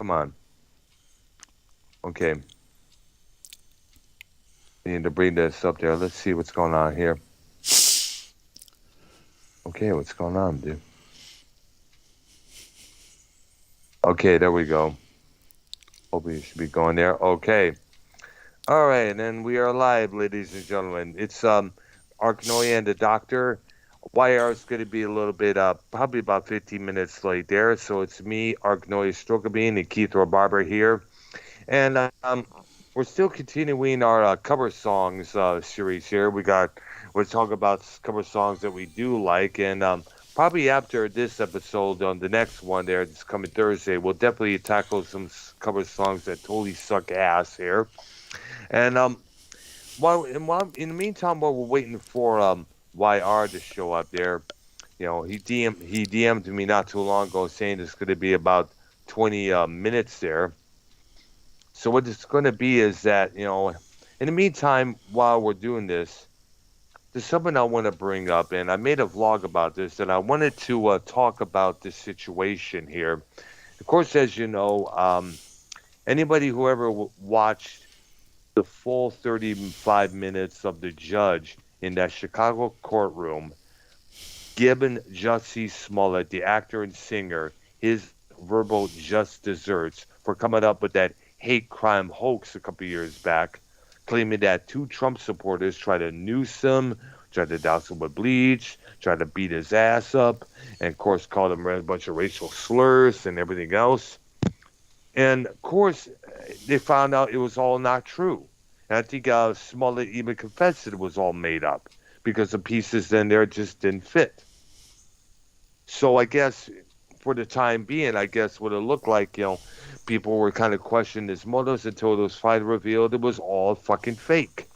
Come on. Okay. We need to bring this up there. Let's see what's going on here. Okay, what's going on, dude? Okay, there we go. Hope we should be going there. Okay. All right, and then we are live, ladies and gentlemen. It's Arknolia and the Doctor. YR is going to be a little bit probably about 15 minutes late there. So it's me, Arknolia Strokabine, and Keith Barber here. And we're still continuing our cover songs series here. We're talking about cover songs that we do like, and probably after this episode on the next one there, this coming Thursday, we'll definitely tackle some cover songs that totally suck ass here. And while in the meantime, while we're waiting for YR to show up there, he DM'd me not too long ago saying it's going to be about 20 minutes there. So what it's going to be is that, in the meantime, while we're doing this, there's something I want to bring up, and I made a vlog about this, and I wanted to talk about this situation here. Of course, as you know, anybody who ever watched the full 35 minutes of the judge in that Chicago courtroom giving Jussie Smollett, the actor and singer, his verbal just desserts for coming up with that hate crime hoax a couple years back, claiming that two Trump supporters tried to noose him, tried to douse him with bleach, tried to beat his ass up, and of course called him a bunch of racial slurs and everything else. And of course, they found out it was all not true. And I think Smollett even confessed that it was all made up because the pieces in there just didn't fit. So I guess for the time being, I guess what it looked like, people were kind of questioning his motives until it was finally revealed it was all fucking fake.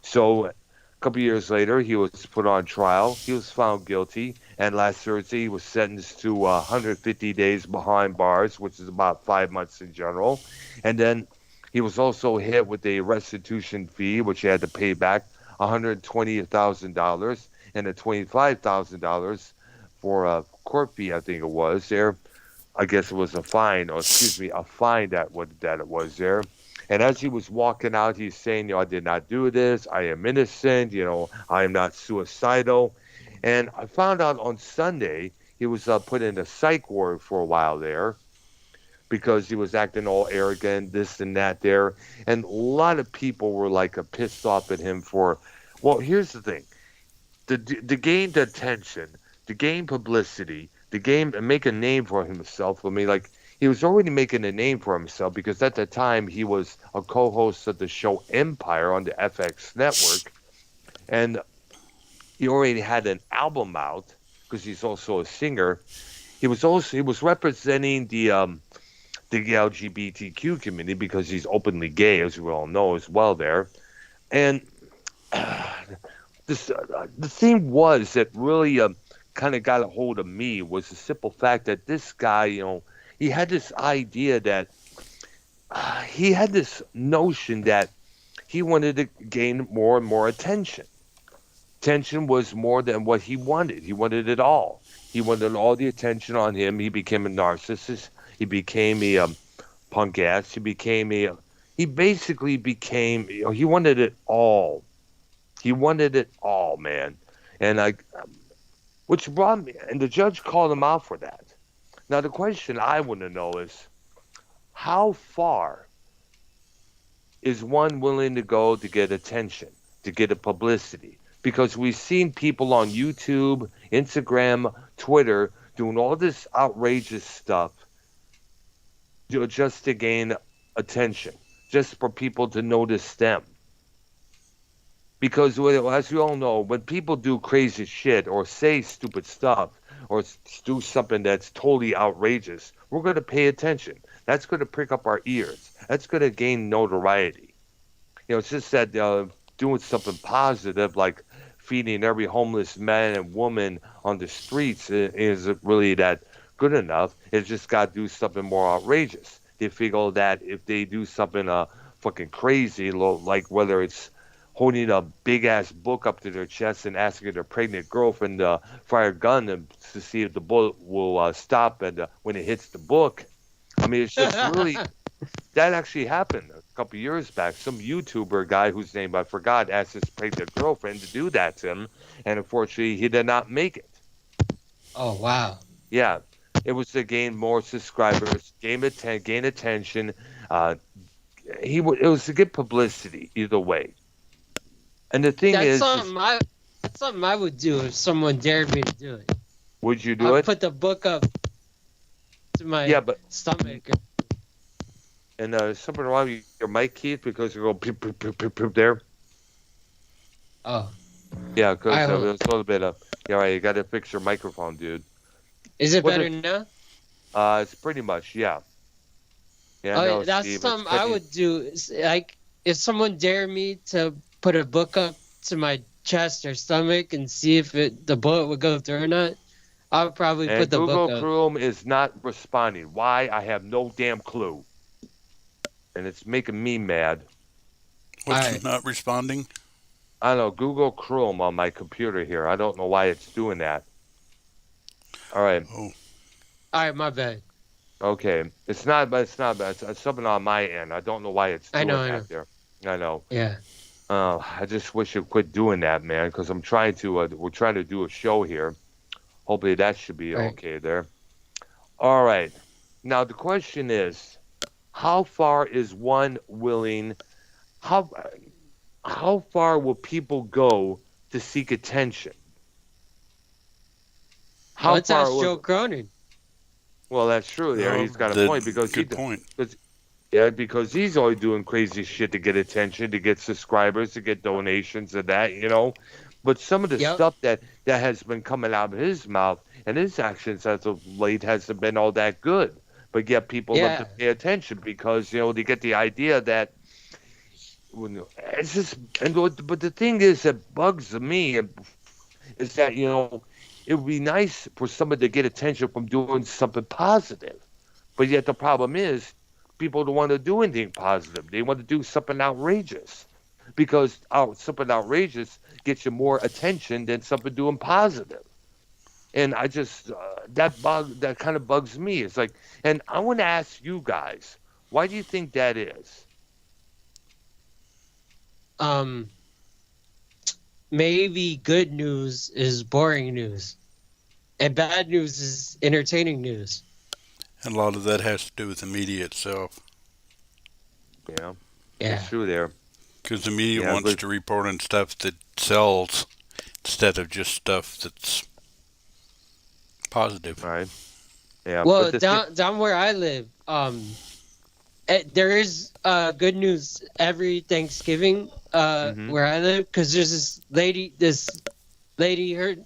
So a couple years later, he was put on trial. He was found guilty. And last Thursday, he was sentenced to 150 days behind bars, which is about 5 months in general. And then he was also hit with a restitution fee, which he had to pay back $120,000 and a $25,000 for a court fee, I think it was there. I guess it was a fine, or excuse me, a fine that it was there. And as he was walking out, he's saying, I did not do this. I am innocent. I am not suicidal. And I found out on Sunday he was put in a psych ward for a while there because he was acting all arrogant, this and that there. And a lot of people were like pissed off at him for, well, here's the thing. To gain the attention, to gain publicity, to gain and make a name for himself. I mean, like, he was already making a name for himself because at the time he was a co-host of the show Empire on the FX network. And he already had an album out because he's also a singer. He was representing the LGBTQ community because he's openly gay, as we all know as well there. And the thing was that really kind of got a hold of me was the simple fact that this guy, he had this idea that he had this notion that he wanted to gain more and more attention. Attention was more than what he wanted. He wanted it all. He wanted all the attention on him. He became a narcissist. He became a punk ass. He basically became, he wanted it all. He wanted it all, man. And which brought me, and the judge called him out for that. Now, the question I want to know is, how far is one willing to go to get attention, to get a publicity? Because we've seen people on YouTube, Instagram, Twitter doing all this outrageous stuff just to gain attention, just for people to notice them. Because as we all know, when people do crazy shit or say stupid stuff or do something that's totally outrageous, we're going to pay attention. That's going to prick up our ears. That's going to gain notoriety. It's just that doing something positive like feeding every homeless man and woman on the streets isn't really that good enough. It's just got to do something more outrageous. They figure that if they do something fucking crazy, like whether it's holding a big-ass book up to their chest and asking their pregnant girlfriend to fire a gun to see if the bullet will stop and when it hits the book, I mean, it's just really that actually happened a couple years back. Some YouTuber guy whose name I forgot asked his pregnant girlfriend to do that to him, and unfortunately, he did not make it. Oh, wow. Yeah, it was to gain more subscribers, gain attention. Uh, it was to get publicity either way. And the thing is That's something I would do if someone dared me to do it. would you do I'd it? put the book up to my Yeah, but stomach. and something wrong with your mic, Keith, because you go peep, peep, peep, peep, peep there. Oh, Yeah, because there's a little bit of. Yeah, right. You got to fix your microphone, dude. is it better now? It's pretty much yeah. Yeah, Oh, no, that's Steve. something I would do. Like, if someone dared me to put a book up to my chest or stomach and see if the bullet would go through or not, I would probably And put the Google book up. Chrome is not responding. Why? I have no damn clue. And it's making me mad. What's not responding? I don't know. Google Chrome on my computer here. I don't know why it's doing that. All right. Oh. All right, my bad. Okay. It's not bad. It's something on my end. I don't know why it's doing that there. I know. Yeah. I just wish you quit doing that, man, because I'm trying to. We're trying to do a show here. Hopefully that should be okay there. All right. Now the question is, how far is one willing? How far will people go to seek attention? Let's ask Joe Cronin. Well, that's true. There, he's got a point because because he's always doing crazy shit to get attention, to get subscribers, to get donations, and that, you know. But some of the stuff that has been coming out of his mouth and his actions as of late hasn't been all that good. But yet people love to pay attention because, you know, they get the idea that it's just. But the thing is that bugs me is that, you know, it would be nice for somebody to get attention from doing something positive. But yet the problem is people don't want to do anything positive. They want to do something outrageous because something outrageous gets you more attention than something doing positive. And I just, that kind of bugs me. It's like, and I want to ask you guys, why do you think that is? Maybe good news is boring news, and bad news is entertaining news. And a lot of that has to do with the media itself. Yeah. It's true there. Because the media wants to report on stuff that sells instead of just stuff that's positive. Right. Yeah. Well, down where I live, there is good news every Thanksgiving where I live, because there's this lady,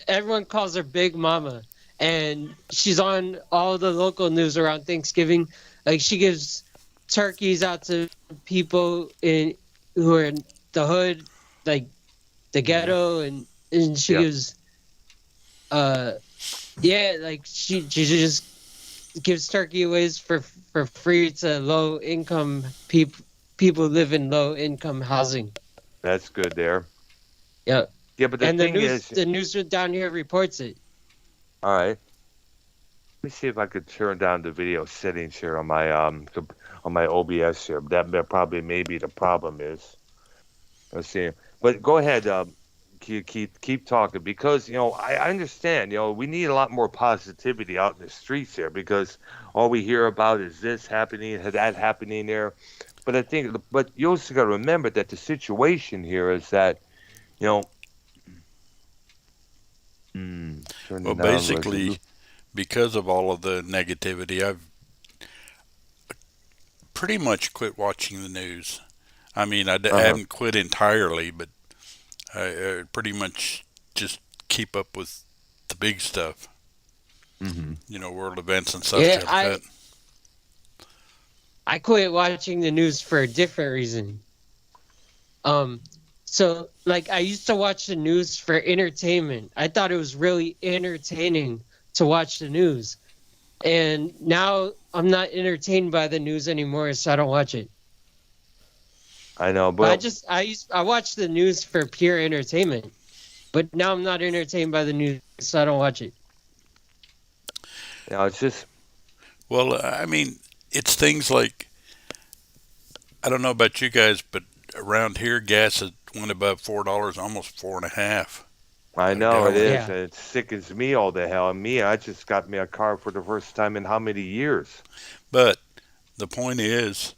everyone calls her Big Mama, and she's on all the local news around Thanksgiving. Like, she gives turkeys out to people who are in the hood, like the ghetto, and she gives like she just gives turkey aways for free to low income people live in low income housing. That's good there. Yeah. Yeah, but the news down here reports it. All right. Let me see if I could turn down the video settings here on my OBS here. That probably maybe the problem is. Let's see. But go ahead, keep talking, because, you know, I understand, you know, we need a lot more positivity out in the streets here, because all we hear about is this happening, that happening there. But but you also got to remember that the situation here is that, you know, well, basically, because of all of the negativity, I've pretty much quit watching the news. I mean, I haven't quit entirely, but I pretty much just keep up with the big stuff. Mm-hmm. You know, world events and stuff like that. I quit watching the news for a different reason. So, like, I used to watch the news for entertainment. I thought it was really entertaining to watch the news. And now I'm not entertained by the news anymore, so I don't watch it. I know, but I watch the news for pure entertainment. But now I'm not entertained by the news, so I don't watch it. Yeah, it's just... Well, I mean, it's things like, I don't know about you guys, but around here gas has went above $4, almost 4.5 I a know it gallon. is, Yeah. and it sickens me all the hell. And me, I just got me a car for the first time in how many years? But the point is,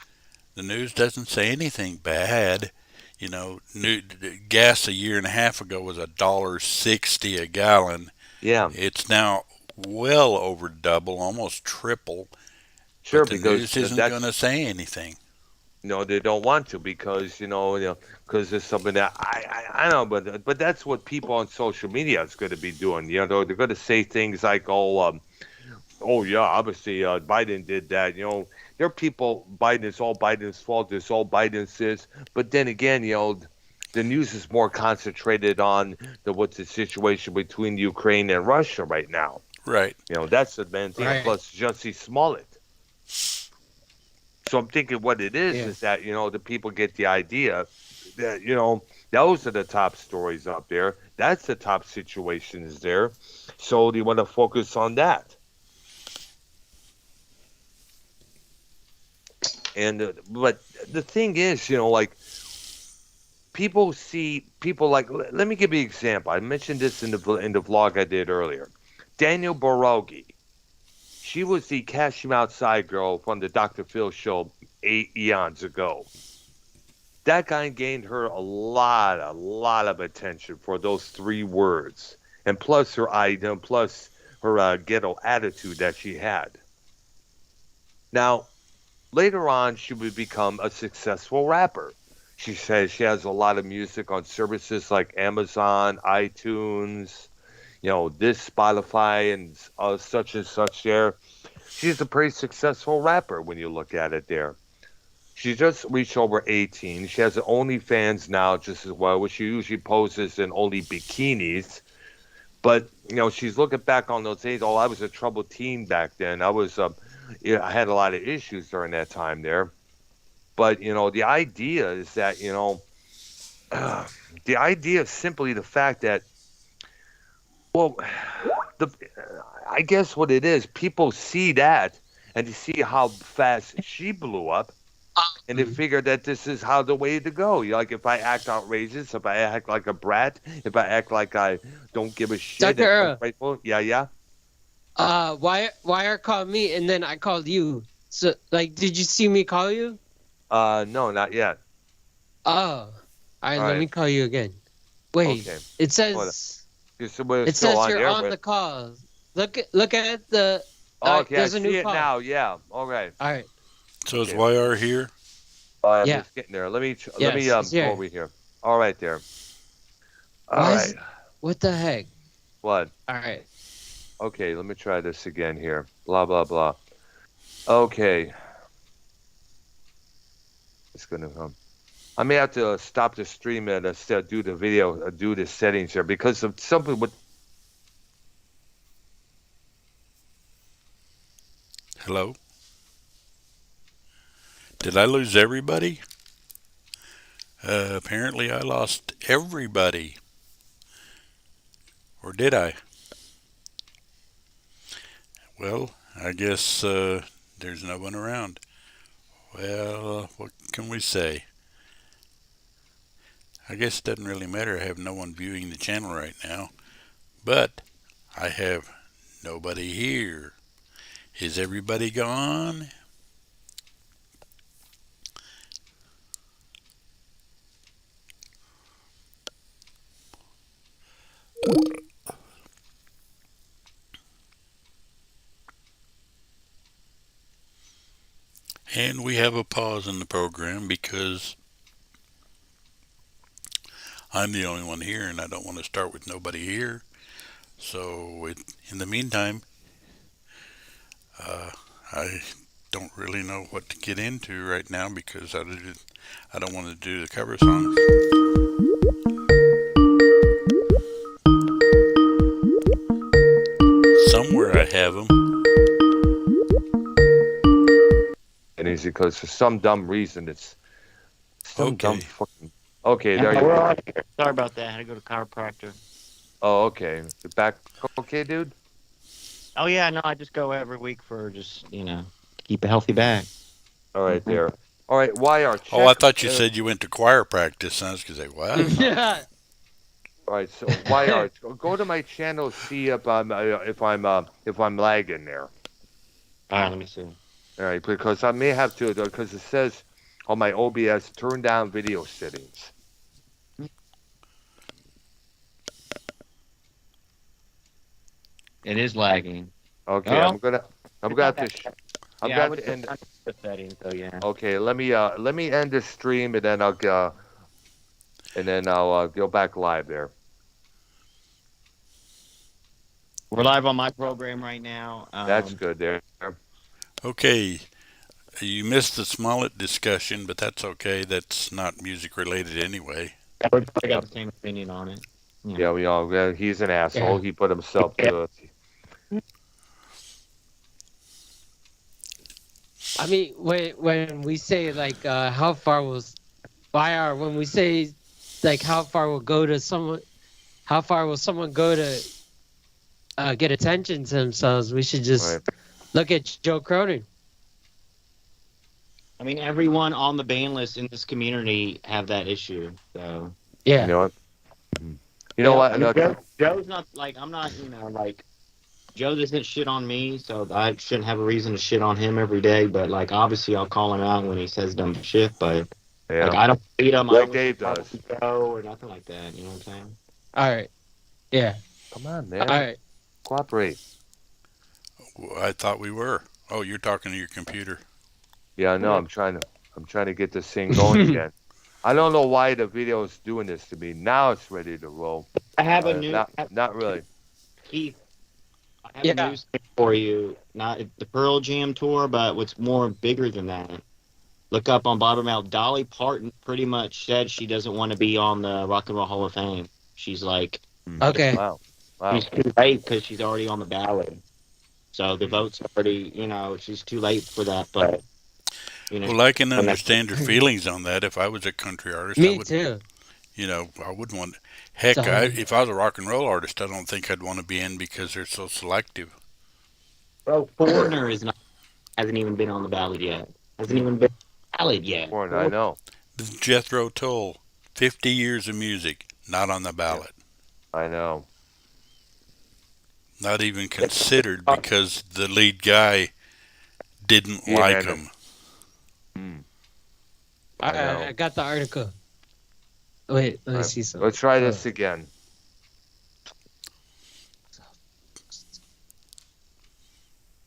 the news doesn't say anything bad. Gas a year and a half ago was $1.60 a gallon. Yeah, It's now well over double, almost triple. sure, But the because news isn't going to that's say anything. they don't want to because because it's something that I know, but that's what people on social media is going to be doing. They're going to say things like, oh yeah, obviously Biden did that. There are people. Biden is all Biden's fault. It's all Biden's is. But then again, the news is more concentrated on what's the situation between Ukraine and Russia right now. Right. That's the main thing. And Right. plus, Jussie Smollett. So I'm thinking what it Yeah. is that the people get the idea that those are the top stories up there. That's the top situations there. So they want to focus on that. And but the thing is, like people like. Let me give you an example. I mentioned this in the vlog I did earlier. Daniel Barogi. She was the Cash Him Outside girl from the Dr. Phil show 8 eons ago. That guy gained her a lot of attention for those 3 words, and plus her item, plus her ghetto attitude that she had. Now, later on, she would become a successful rapper. She says she has a lot of music on services like Amazon, iTunes, this Spotify and such there. She's a pretty successful rapper when you look at it there. She just reached over 18. She has an OnlyFans now just as well, which she usually poses in only bikinis. But, she's looking back on those days. Oh, I was a troubled teen back then. I had a lot of issues during that time there. But, the idea is that, the idea is simply the fact that, well, the I guess what it is, people see that and they see how fast she blew up, and they Um, figure that this is how the way to go. Like if I act outrageous, if I act like a brat, if I act like I don't give a shit Dr. and Earl, ungrateful, yeah. why called me and then I called you? So like, did you see me call you? No, not yet. Oh, all right. All Let right, me call you again. Wait, okay. it Hold on. says We're it still says on you're air, on but the call. Look at the. okay, I There's a new see it call. now. Yeah. All right. All right. So is Okay. YR here? I'm Yeah. just getting there. Let me Yes, it's go here. over here. All right there. All Why right. is what the heck? What? All right. Okay, let me try this again here. Blah blah blah. Okay, it's gonna come. I may have to stop the stream and do the video, do the settings here because of something with. Hello? Did I lose everybody? Apparently I lost everybody. Or did I? Well, I guess there's no one around. Well, what can we say? I guess it doesn't really matter. I have no one viewing the channel right now. But I have nobody here. Is everybody gone? And we have a pause in the program because I'm the only one here and I don't want to start with nobody here. So, in the meantime, uh, I don't really know what to get into right now because I don't want to do the cover songs. Somewhere I have them. And easy because for some dumb reason it's some dumb Okay. fucking. Okay, Yeah, there you we're go. on here. Sorry about that. I had to go to chiropractor. Oh, okay. The back okay, dude. Oh yeah, no, I just go every week for just keep a healthy back. All right, there. All right, YR, Oh, I check. thought you said you went to choir practice. I was going to say, what? Yeah. All right, so YR, go to my channel, see if I'm lagging there. All right, let me see. All right, because I may have to, because it says on my OBS, turn down video settings. It is lagging. Okay, Oh. I'm gonna have to, I'm Yeah, I gonna have would to end. the settings, so yeah. Okay, let me end the stream and then I'll go back live there. We're live on my program right now. That's good there. Okay. You missed the Smollett discussion, but that's okay. That's not music related anyway. I got the same opinion on it. Yeah, we all. He's an asshole. He put himself to it. I mean, when we say like how far will YR, when we say like how far will someone go to get attention to themselves, we should just look at Joe Cronin. I mean, everyone on the ban list in this community have that issue. So yeah, You know what? You know what? I mean, Joe's not like I'm not. Like Joe doesn't shit on me, so I shouldn't have a reason to shit on him every day. But like, obviously, I'll call him out when he says dumb shit. But like, I don't beat him. Like I Dave does. Joe or nothing like that. You know what I'm saying? all right, yeah, Come on, man. all right. Cooperate. I thought we were. Oh, you're talking to your computer. Yeah, I know. I'm trying to get this thing going again. I don't know why the video is doing this to me. Now it's ready to roll. I have a new. Not really. Keith, I have a news thing for you. Not the Pearl Jam tour, but what's more bigger than that. Look up on Bottomouth. Dolly Parton pretty much said she doesn't want to be on the Rock and Roll Hall of Fame. She's like, okay, wow. She's too late because she's already on the ballot. So the vote's already, she's too late for that. But well, I can understand her feelings on that. If I was a country artist, me too. I wouldn't want. Heck, if I was a rock and roll artist, I don't think I'd want to be in because they're so selective. Bro, Foreigner hasn't even been on the ballot yet. Hasn't even been on the ballot yet. Foreigner, I know. Jethro Tull, 50 years of music, not on the ballot. I know. Not even considered because the lead guy didn't like him. I got the article. Wait, let me see something. Let's try this again.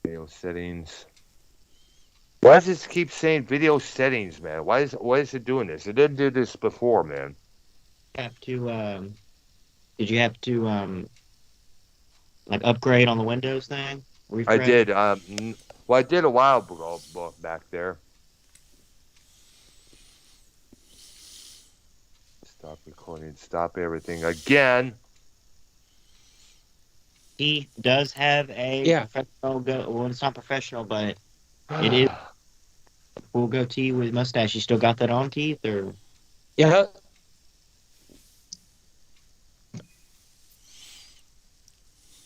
Video settings. Why does it keep saying video settings, man? Why is it doing this? It didn't do this before, man. Have to did you have to like upgrade on the Windows thing? Refresh? I did. Well, I did a while ago back there. Stop recording. Stop everything again. He does have a professional well, it's not professional, but it is full goatee with mustache. You still got that on, Keith? Or yeah.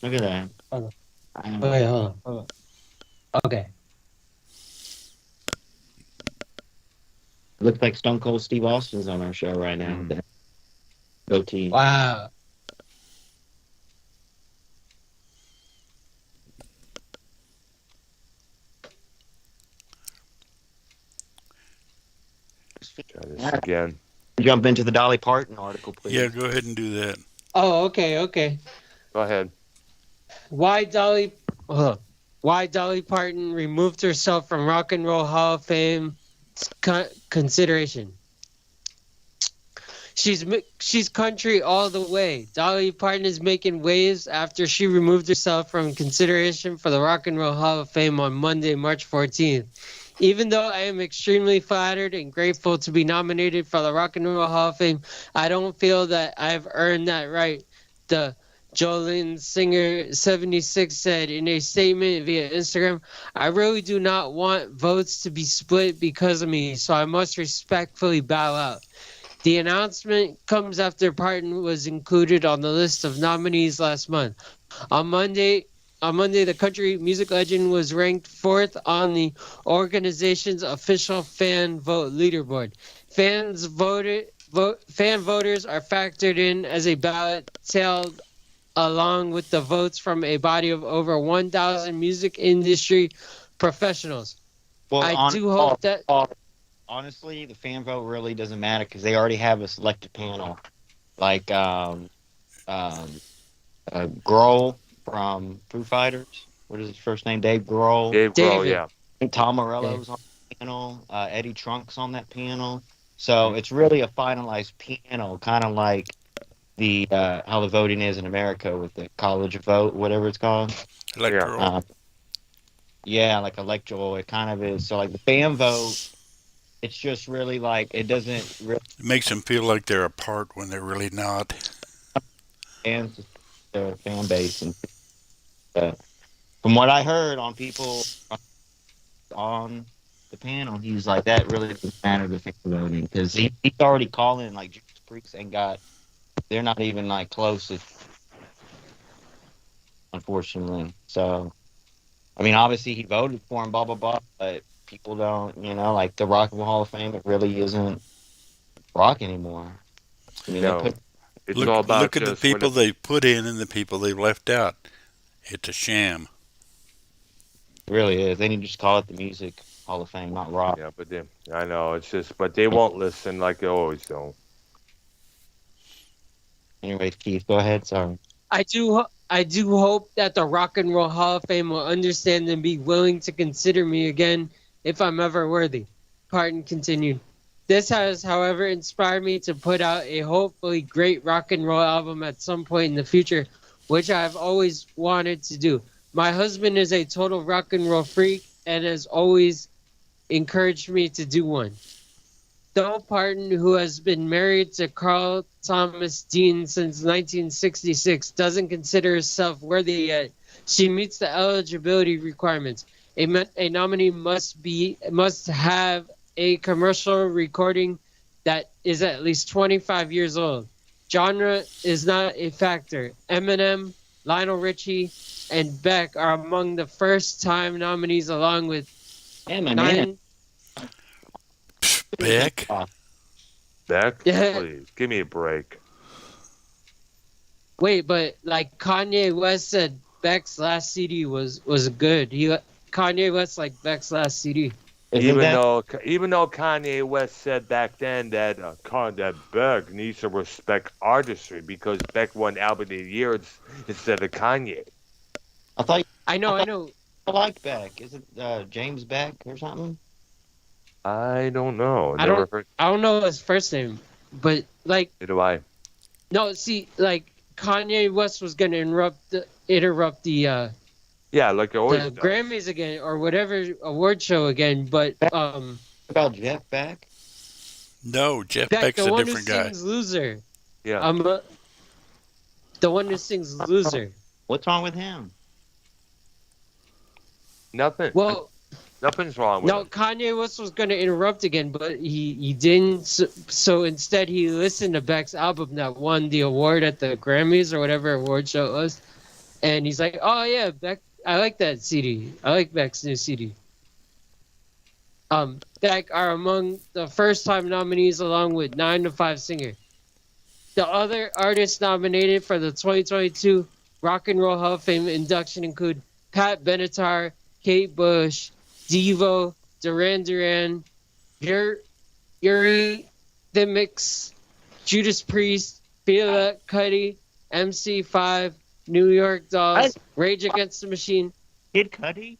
Look at that. Wait, hold on. Okay. Looks like Stone Cold Steve Austin's on our show right now. Goatee. Wow. Try this again. Jump into the Dolly Parton article, please. Yeah, go ahead and do that. Oh, okay. Go ahead. Why Dolly Parton removed herself from Rock and Roll Hall of Fame consideration. She's country all the way. Dolly Parton is making waves after she removed herself from consideration for the Rock and Roll Hall of Fame on Monday, March 14th. Even though I am extremely flattered and grateful to be nominated for the Rock and Roll Hall of Fame, I don't feel that I've earned that right. The Jolene Singer 76 said in a statement via Instagram, I really do not want votes to be split because of me, so I must respectfully bow out. The announcement comes after Parton was included on the list of nominees last month. On Monday, On Monday, the country music legend was ranked fourth on the organization's official fan vote leaderboard. Fan voters are factored in as a ballot tallied along with the votes from a body of over 1,000 music industry professionals. Well, I do hope that. Honestly, the fan vote really doesn't matter because they already have a selected panel, like Grohl from Foo Fighters. What is his first name? Dave Grohl. Dave Grohl, David. yeah. And Tom Morello's on the panel. Eddie Trunk's on that panel. So it's really a finalized panel, kind of like the how the voting is in America with the college vote, whatever it's called. Electoral. Yeah, like electoral. It kind of is. So like the fan vote, it's just really like it doesn't really It makes them feel like they're apart when they're really not. and their fan base. And from what I heard on people on the panel, he's like that really doesn't matter the fan voting because he's already calling like Judas Priest and got. They're not even like close, unfortunately. So, I mean, obviously he voted for him, blah blah blah, but people don't, like the Rock and Roll Hall of Fame. It really isn't rock anymore. I mean, No. It's all Look, about look at the just when people they put in and the people they've left out. It's a sham. it really is. They need to just call it the Music Hall of Fame, not rock. Yeah, but I know it's just, but they won't listen like they always do. Anyway, Keith, go ahead. Sorry. I do hope that the Rock and Roll Hall of Fame will understand and be willing to consider me again if I'm ever worthy. Parton continued. This has, however, inspired me to put out a hopefully great rock and roll album at some point in the future, which I've always wanted to do. My husband is a total rock and roll freak and has always encouraged me to do one. Though Parton, who has been married to Carl Thomas Dean since 1966, doesn't consider herself worthy yet, she meets the eligibility requirements. A nominee must have a commercial recording that is at least 25 years old. Genre is not a factor. Eminem, Lionel Richie, and Beck are among the first-time nominees, along with Eminem. Beck? Beck, Yeah. please give me a break. Wait, but like Kanye West said, Beck's last CD was good. Kanye West liked Beck's last CD. Even though Kanye West said back then that that Beck needs to respect artistry because Beck won Album of the Year instead of Kanye. I know. I like Beck. Is it James Beck or something? I don't know. I don't know his first name, but like. Neither do I. No, see, like Kanye West was gonna interrupt the Yeah, like it always the does. Grammys again or whatever award show again, but About Jeff Beck? No, Jeff Beck, Beck's the a one who different guy. sings Loser. Yeah. The one who sings Loser. What's wrong with him? Nothing. Well, Nothing's wrong with no, him. Kanye West was gonna interrupt again, but he didn't. So instead, he listened to Beck's album that won the award at the Grammys or whatever award show it was, and he's like, "Oh yeah, Beck, I like that CD. I like Beck's new CD." Beck are among the first-time nominees, along with 9 to 5 Singer. The other artists nominated for the 2022 Rock and Roll Hall of Fame induction include Pat Benatar, Kate Bush, Devo, Duran Duran, Yuri The Mix, Judas Priest, Fela Kuti, MC5, New York Dolls, Rage Against the Machine. Kid Cudi?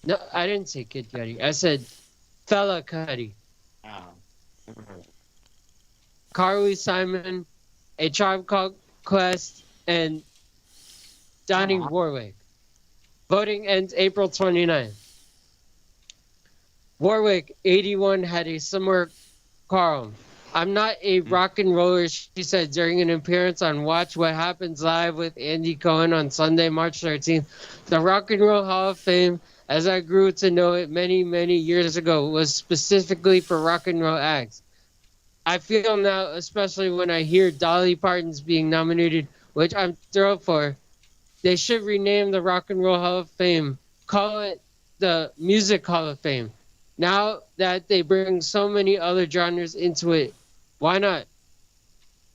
No, I didn't say Kid Cudi. I said Fela Kuti. Oh. Never heard. Carly Simon, A Tribe Called Quest, and Donnie Warwick. Voting ends April 29th. Warwick, 81, had a similar column. I'm not a rock and roller, she said during an appearance on Watch What Happens Live with Andy Cohen on Sunday, March 13th. The Rock and Roll Hall of Fame, as I grew to know it many, many years ago, was specifically for rock and roll acts. I feel now, especially when I hear Dolly Parton's being nominated, which I'm thrilled for, they should rename the Rock and Roll Hall of Fame, call it the Music Hall of Fame. Now that they bring so many other genres into it, why not?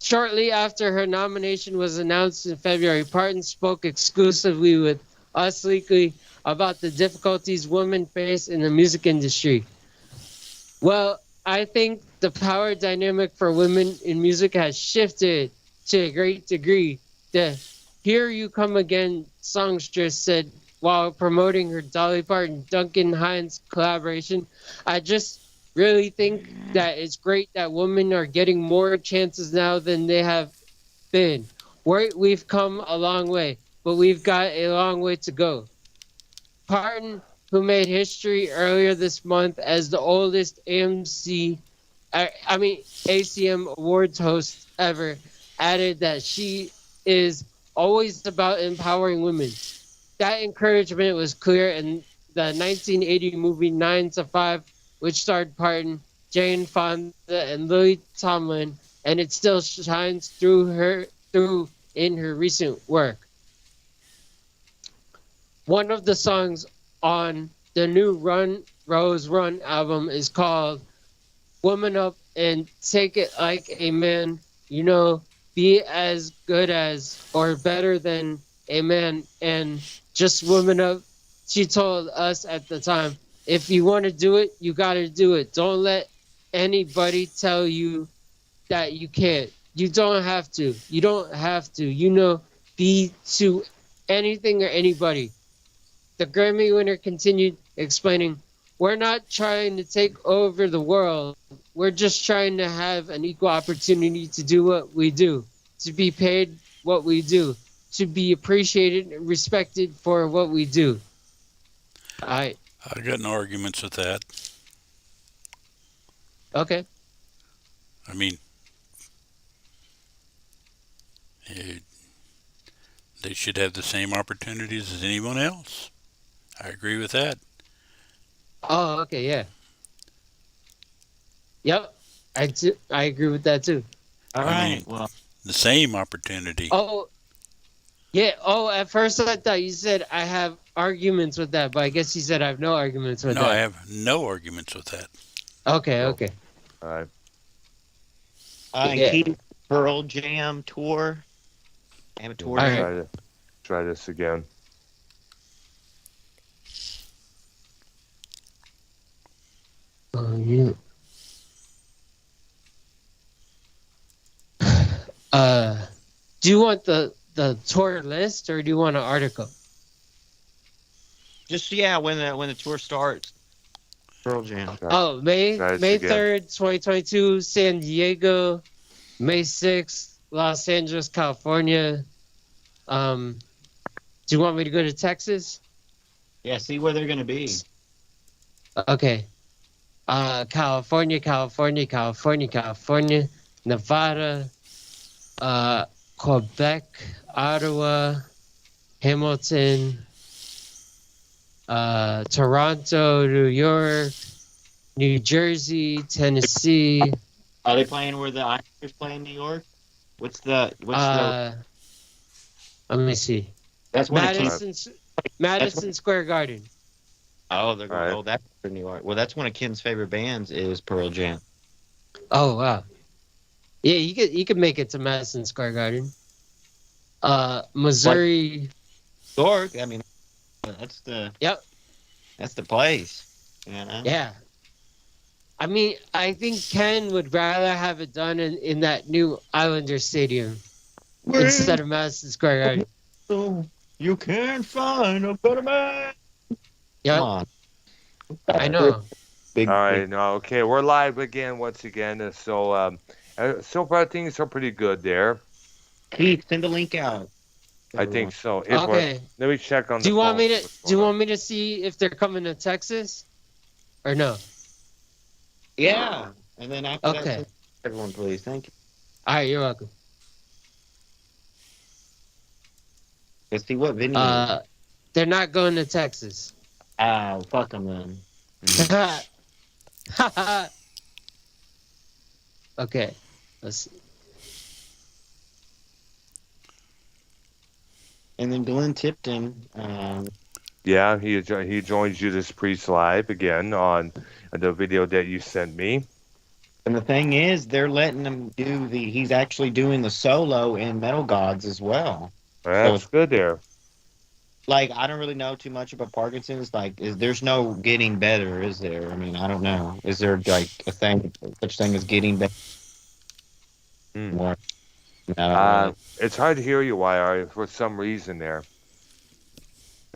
Shortly after her nomination was announced in February, Parton spoke exclusively with Us Weekly about the difficulties women face in the music industry. Well, I think the power dynamic for women in music has shifted to a great degree. The Here You Come Again songstress said while promoting her Dolly Parton Duncan Hines collaboration, I just really think that it's great that women are getting more chances now than they have been. We've come a long way, but we've got a long way to go. Parton, who made history earlier this month as the oldest ACM Awards host ever, added that she is always about empowering women. That encouragement was clear in the 1980 movie 9 to 5, which starred Parton, Jane Fonda, and Lily Tomlin, and it still shines through in her recent work. One of the songs on the new Run Rose Run album is called Woman Up and Take It Like a Man. You know, be as good as or better than a man and just woman up. She told us at the time, if you want to do it, you got to do it. Don't let anybody tell you that you can't. You don't have to. You don't have to. You know, be to anything or anybody. The Grammy winner continued explaining, we're not trying to take over the world. We're just trying to have an equal opportunity to do what we do, to be paid what we do, to be appreciated and respected for what we do. I got no arguments with that. Okay. I mean, eh, they should have the same opportunities as anyone else. I agree with that. Oh, okay, yeah. Yep. I agree with that too. All I right. mean, Well, the same opportunity. Oh, yeah. Oh, at first I thought you said I have arguments with that, but I guess you said I have no arguments with No, I that. have no arguments with that. Okay, No. okay. All right. and Yeah. Keith Pearl Jam tour. They have a tour. All date. right. Try this again. Oh, you. Do you want the tour list or do you want an article? Just when the tour starts. Pearl Jam. Oh, May Try this May again. 3rd, 2022, San Diego. May 6th, Los Angeles, California. Do you want me to go to Texas? Yeah, see where they're gonna be. Okay. California, California, California, California, Nevada, Quebec, Ottawa, Hamilton, Toronto, New York, New Jersey, Tennessee. Are they playing where the Islanders play in New York? What's the Let me see. that's one of Ken's, Madison Square Garden. oh they're going Right. oh that's in New York. Well, that's one of Ken's favorite bands is Pearl Jam. Oh wow. Yeah, you could make it to Madison Square Garden. Missouri. York, I mean, that's the place. You know? Yeah. I mean, I think Ken would rather have it done in that new Islander Stadium instead of Madison Square Garden. So you can't find a better man. Yep, Come on. I know. Big, All right. No. Okay. We're live again once again. So far things are pretty good there. Keith, send the link out. I think so. Okay. Let me check on. Do you the want me phone. to see if they're coming to Texas, or no? Yeah. And then after Okay. that, send everyone, please. Thank you. All right, you're welcome. Let's see what venue. They're not going to Texas. Oh, fuck them then. Okay, let's see. and then Glenn Tipton. Yeah, he joins Judas Priest live again on the video that you sent me. And the thing is, they're letting him do the. He's actually doing the solo in Metal Gods as well. So That's good there. like I don't really know too much about Parkinson's. Like, is there's no getting better, is there? I mean, I don't know. Is there like a thing, such thing as getting better? Hmm. More, I don't really. It's hard to hear you, YR, for some reason there.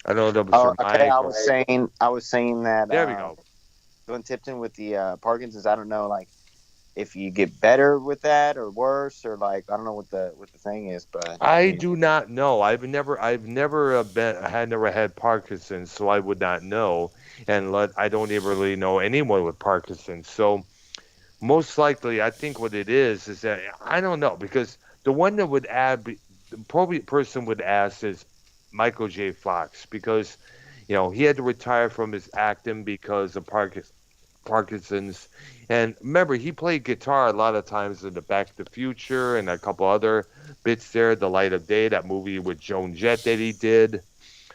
I don't know if that was Oh, your okay. mic or. I was saying that There we go. Glenn Tipton with the Parkinson's. I don't know, like if you get better with that or worse, or like I don't know what the thing is, but I you know, do not know. I've never never had Parkinson's, so I would not know. And I don't even really know anyone with Parkinson's. So most likely, I think what it is that I don't know because the one that would add, the appropriate person would ask is Michael J. Fox because he had to retire from his acting because of Parkinson's. And remember, he played guitar a lot of times in the Back to the Future and a couple other bits there. The Light of Day, that movie with Joan Jett that he did.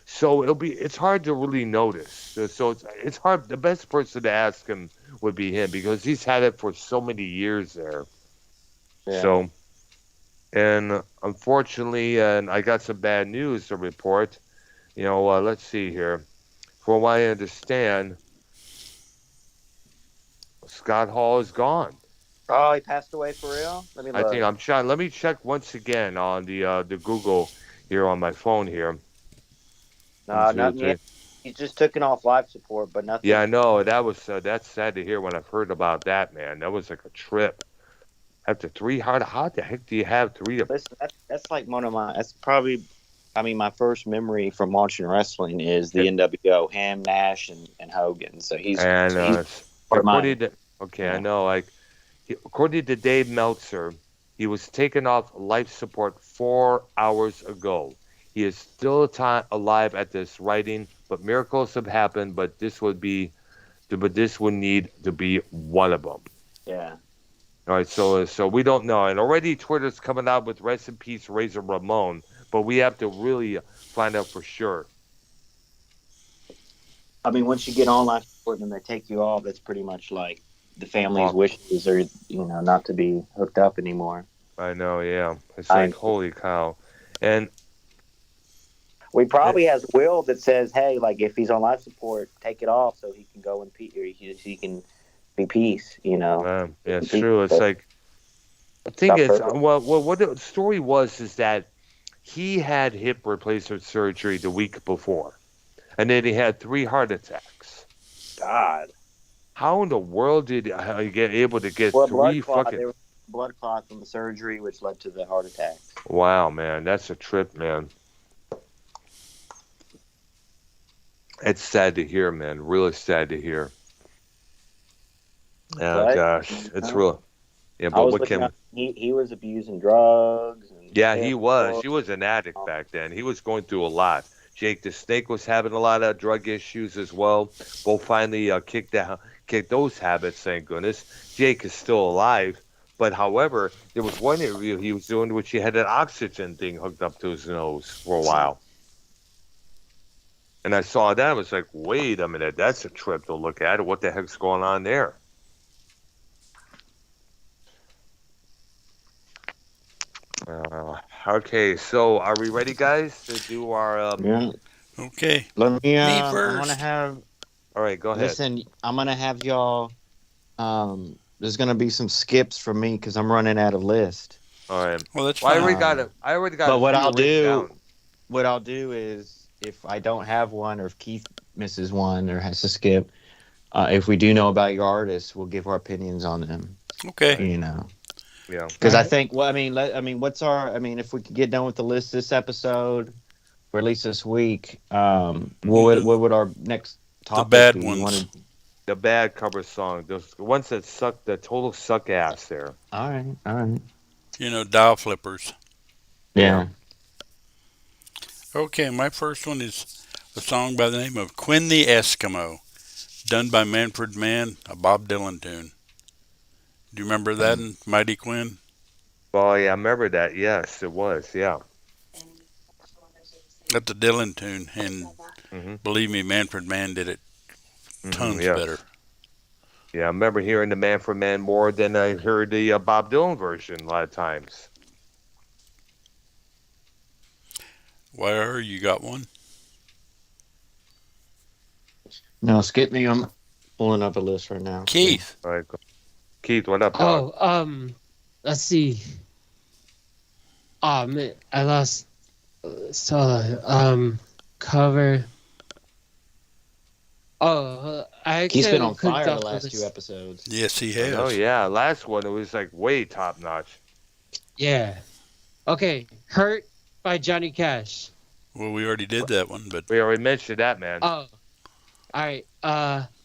So it's hard to really notice. So it's hard. The best person to ask him would be him because he's had it for so many years there. yeah. So, and unfortunately, and I got some bad news to report. Let's see here. From what I understand, Scott Hall is gone. Oh, he passed away for real. Let me I think look. I'm trying. Let me check once again on the Google here on my phone here. One, No, two, nothing three. yet. He's just taken off life support, but Yeah, nothing. I know that's sad to hear when I've heard about that, man. That was like a trip. After three, how the heck do you have three of? Listen, that's like one of my. That's probably. I mean, my first memory from watching wrestling is the NWO, him, Nash, and Hogan. So And he's part of mine. according to okay, I Yeah. know according to Dave Meltzer, he was taken off life support 4 hours ago. He is still alive at this writing, but miracles have happened. But this would need to be one of them. Yeah. All right, so we don't know, and already Twitter's coming out with rest in peace Razor Ramon, but we have to really find out for sure. I mean, once you get on life support and they take you off, that's pretty much like the family's Oh, wishes are, not to be hooked up anymore. I know, yeah. It's I like holy cow, and We it, probably has a will that says, hey, like if he's on life support, take it off so he can go in peace, or he can be peace, yeah, it's Peace. true. It's But like the thing stop is, hurting. what the story was is that he had hip replacement surgery the week before, and then he had 3 heart attacks. God. How in the world did he get able to get Well, three blood clot. fucking? There was blood clot from the surgery, which led to the heart attack. Wow, man, that's a trip, man. It's sad to hear, man. Really sad to hear. Oh But gosh, it's uh, real. Yeah, I but was what looking can? up. He was abusing drugs and Yeah, he was. pills. He was an addict back then. He was going through a lot. Jake the Snake was having a lot of drug issues as well. Both finally kicked those habits. Thank goodness. Jake is still alive, but however, there was one interview he was doing which he had an oxygen thing hooked up to his nose for a while. And I saw that. I was like, wait a minute, that's a trip to look at. What the heck's going on there? Okay, so are we ready, guys, to do our? Yeah. Okay, Let me. me I'm gonna first. have. All right, go ahead. Listen, I'm gonna have y'all. There's gonna be some skips from me because I'm running out of list. All right. Well, that's Well, I fine. already got it. I already got But a what few I'll written do, down. what I'll do is, if I don't have one, or if Keith misses one or has to skip, if we do know about your artists, we'll give our opinions on them. Okay. Yeah. Because I think, well, what's our? I mean, if we could get done with the list this episode, or at least this week, what would our next topic bad be? ones. You wanted... The bad cover song, those the ones that suck, the total suck ass there. All right. Dial flippers. Yeah. Okay, my first one is a song by the name of Quinn the Eskimo, done by Manfred Mann, a Bob Dylan tune. Do you remember that in Mighty Quinn? Oh yeah, I remember that. Yes, it was. Yeah. That's the Dylan tune, and Hmm. believe me, Manfred Mann did it tons Yeah. better. Yeah, I remember hearing the Man for Man more than I heard the Bob Dylan version a lot of times. Wire, you got one? No, skip me. I'm pulling up a list right now. Keith. All right, Keith, what up, dog? Oh, let's see. Oh man, I lost. Cover. Oh, I Keith's been accidentally on clicked fire the off last of two this. episodes. Yes, he Oh has. yeah, last one it was like way top notch. Yeah. Okay, Hurt by Johnny Cash. Well, we already did that one, but We already mentioned that, man. Oh, all right.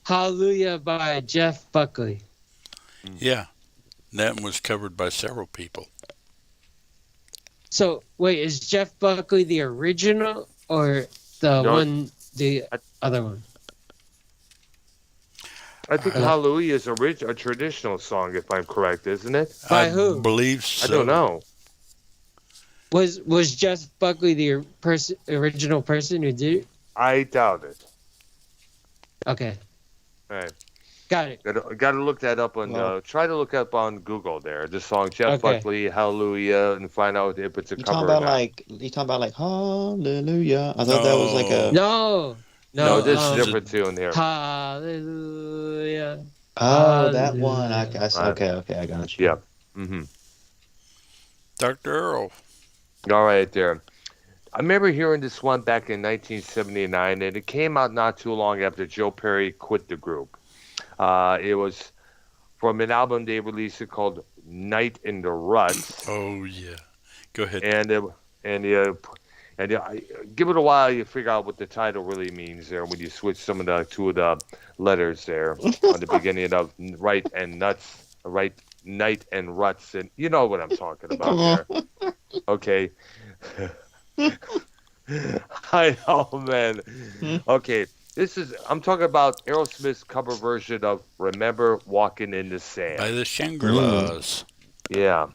Hallelujah by Jeff Buckley. yeah, that one was covered by several people. So wait, is Jeff Buckley the original or the I- other one? I think I- Hallelujah is a traditional song, if I'm correct, isn't it? By I who? believe so. I don't know. Was Jeff Buckley the original person who did it? I doubt it. Okay, All right. got it. Got to look that up on. Well- Try to look up on Google there. The song Jeff Okay. Buckley, Hallelujah, and find out if it's a You cover talking or about not. Hallelujah? I thought that was like a. No, No, this is um, a different tune here. Hallelujah. Oh, that one. Right. Okay, I got you. Yeah. Mm-hmm. Dr. Earl. All right, there. I remember hearing this one back in 1979, and it came out not too long after Joe Perry quit the group. It was from an album they released it called "Night in the Ruts," Oh, yeah. Go ahead. and give it a while, you figure out what the title really means there when you switch some of the two of the letters there on the beginning of right and nuts, right, night and ruts, and you know what I'm talking about there. Okay. I know, man. Okay, I'm talking about Aerosmith's cover version of "Remember Walking in the By Sand." the Shangri-Las. Yeah,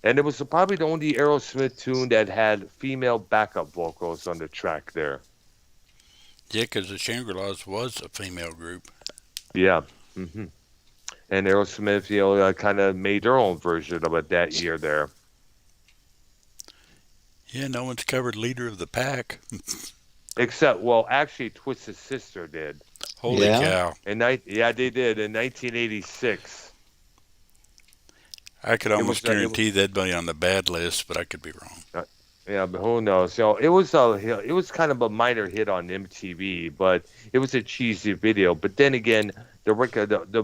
and it was probably the only Aerosmith tune that had female backup vocals on the track there. Yeah, because the Shangri-Las was a female group. Yeah, hmm and Aerosmith, kind of made their own version of it that year there. Yeah, no one's covered Leader of the Pack. Except, well, actually, Twisted Sister did. Holy Yeah. cow. Yeah, they did in 1986. I could almost was- guarantee that'd be on the bad list, but I could be wrong. Yeah, but who knows? It was kind of a minor hit on MTV, but it was a cheesy video. But then again, the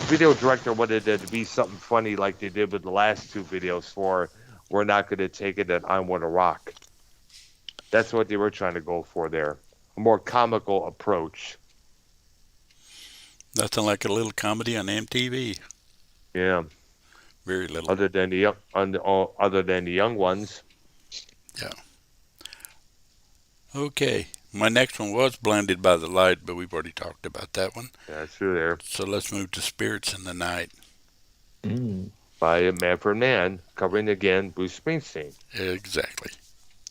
video director wanted it to be something funny like they did with the last two videos for "We're Not Gonna Take It" and "I Wanna Rock." That's what they were trying to go for there, a more comical approach. Nothing like a little comedy on MTV. Yeah, Very little. other than the young ones. Okay. My next one was Blinded by the Light, but we've already talked about that one. That's true there. So let's move to Spirits in the Night. By Manfred Mann, covering again Bruce Springsteen. Exactly.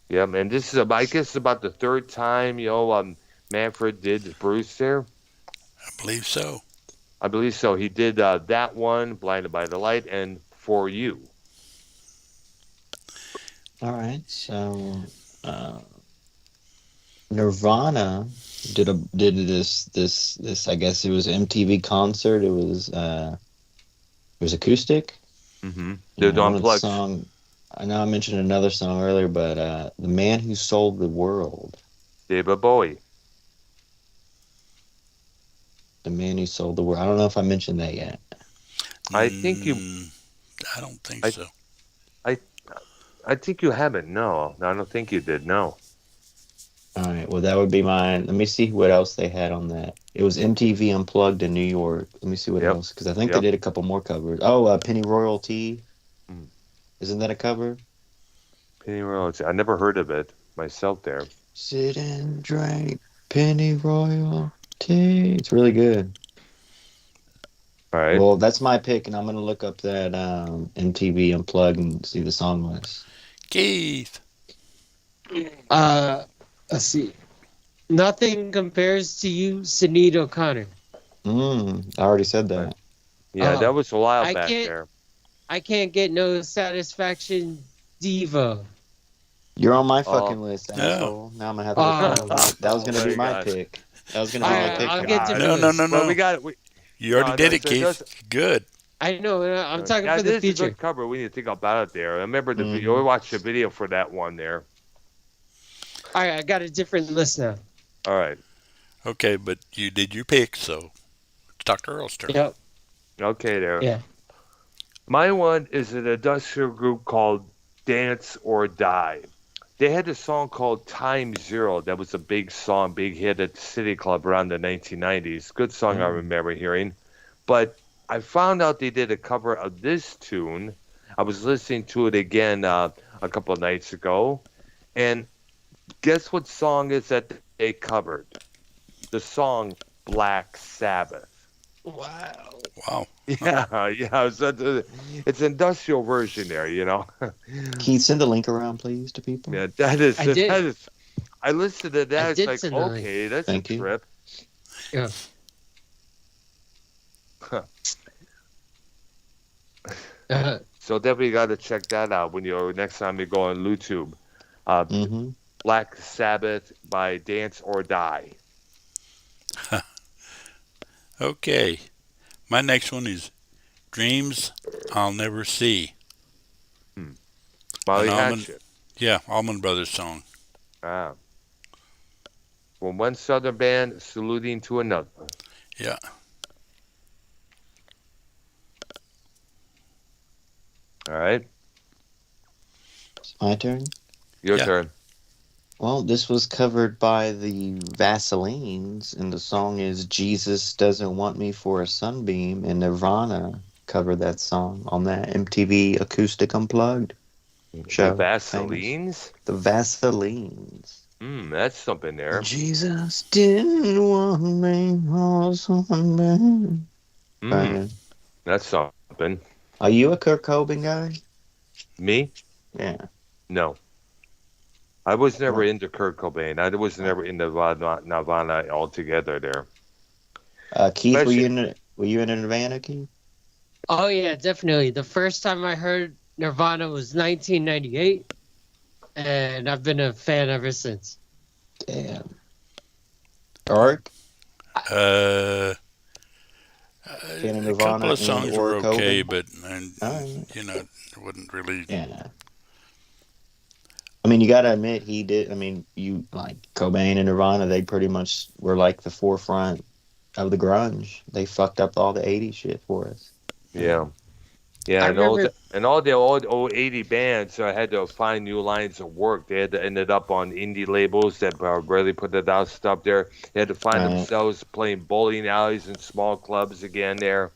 Yeah, and this is I guess about the third time Manfred did Bruce there. I believe so. I believe so. He did that one, Blinded by the Light, and For You. All right, so Nirvana did this. I guess it was MTV concert. It was acoustic. Mm-hmm. And Did one of the Unplugged. song. I know I mentioned another song earlier, but "The Man Who Sold the World." David Bowie. The Man Who Sold the World. I don't know if I mentioned that yet. I think you- I don't think I- so. I think you haven't. No, I don't think you did. No. All right, well that would be mine. Let me see what else they had on that. It was MTV Unplugged in New York. Let me see what Yep. else, because I think Yep. they did a couple more covers. Oh, Penny Royalty. Mm. Isn't that a cover? Penny Royalty. I never heard of it myself there. Sit and drink Penny Royalty. It's really good. All right. Well, that's my pick, and I'm gonna look up that MTV Unplugged and see the song list. Keith. Let's see. Nothing compares to you, Sinead O'Connor. I already said that. Yeah, that was a while I back can't. there. I can't get no satisfaction, Devo. You're on my Oh, fucking list, Yeah. asshole. Now I'm gonna have to go Uh, follow you. That was gonna be my my God. pick. That was gonna be my Oh pick, my I'll get John. God. No, different no, no, lists. Well, no. we got we You already no, did no. it, So Keith. those, Good. I know. I'm talking yeah, for the this is a future. good cover. We need to think about it there. I remember the video. Mm-hmm. We watched the video for that one there. All right, I got a different list now. All right. Okay, but you did your pick, so it's Dr. Earl's turn. Yep. Okay, there. Yeah. My one is an industrial group called Dance or Die. They had a song called Time Zero that was a big song, big hit at the City Club around the 1990s. Good song I remember hearing. But I found out they did a cover of this tune. I was listening to it again a couple of nights ago. And guess what song is that they covered? The song Black Sabbath. Wow. Wow. Yeah. So it's an industrial version there, you know. Can you send the link around, please, to people? Yeah, I did. that is. I listened to that. I It's did like, send the link. okay, that's Thank a you. trip. Yeah. So definitely got to check that out when you next time you go on YouTube. Uh, Mm-hmm. Black Sabbath by Dance or Die. Okay. My next one is Dreams I'll Never See. Molly An Almond, Hatchet. Almond Brothers song. Ah. From one southern band saluting to another. Yeah. All right, It's my turn. your Yeah. turn. Well, this was covered by the Vaselines, and the song is Jesus Doesn't Want Me for a Sunbeam, and Nirvana covered that song on that MTV Acoustic Unplugged show. The Famous. Vaselines. The Vaselines. That's something there. Jesus didn't want me for a sunbeam. Banging. That's something. Are you a Kurt Cobain guy? Me? Yeah. No. I was never What? into Kurt Cobain. I was never into Nirvana altogether there. Keith, Especially- were you in Nirvana, Keith? Oh yeah, definitely. The first time I heard Nirvana was 1998, and I've been a fan ever since. Damn. Art? Uh, Fan of a Nirvana couple of and songs or were okay, Cobain? but Alright. it wouldn't really. Yeah. I mean, you got to admit, he did. I mean, you like Cobain and Nirvana, they pretty much were like the forefront of the grunge. They fucked up all the 80s shit for us. Yeah. Yeah, I remember- and all the old 80 bands had to find new lines of work. They had to ended up on indie labels that really put it out stuff there. They had to find Right. themselves playing bowling alleys and small clubs again there.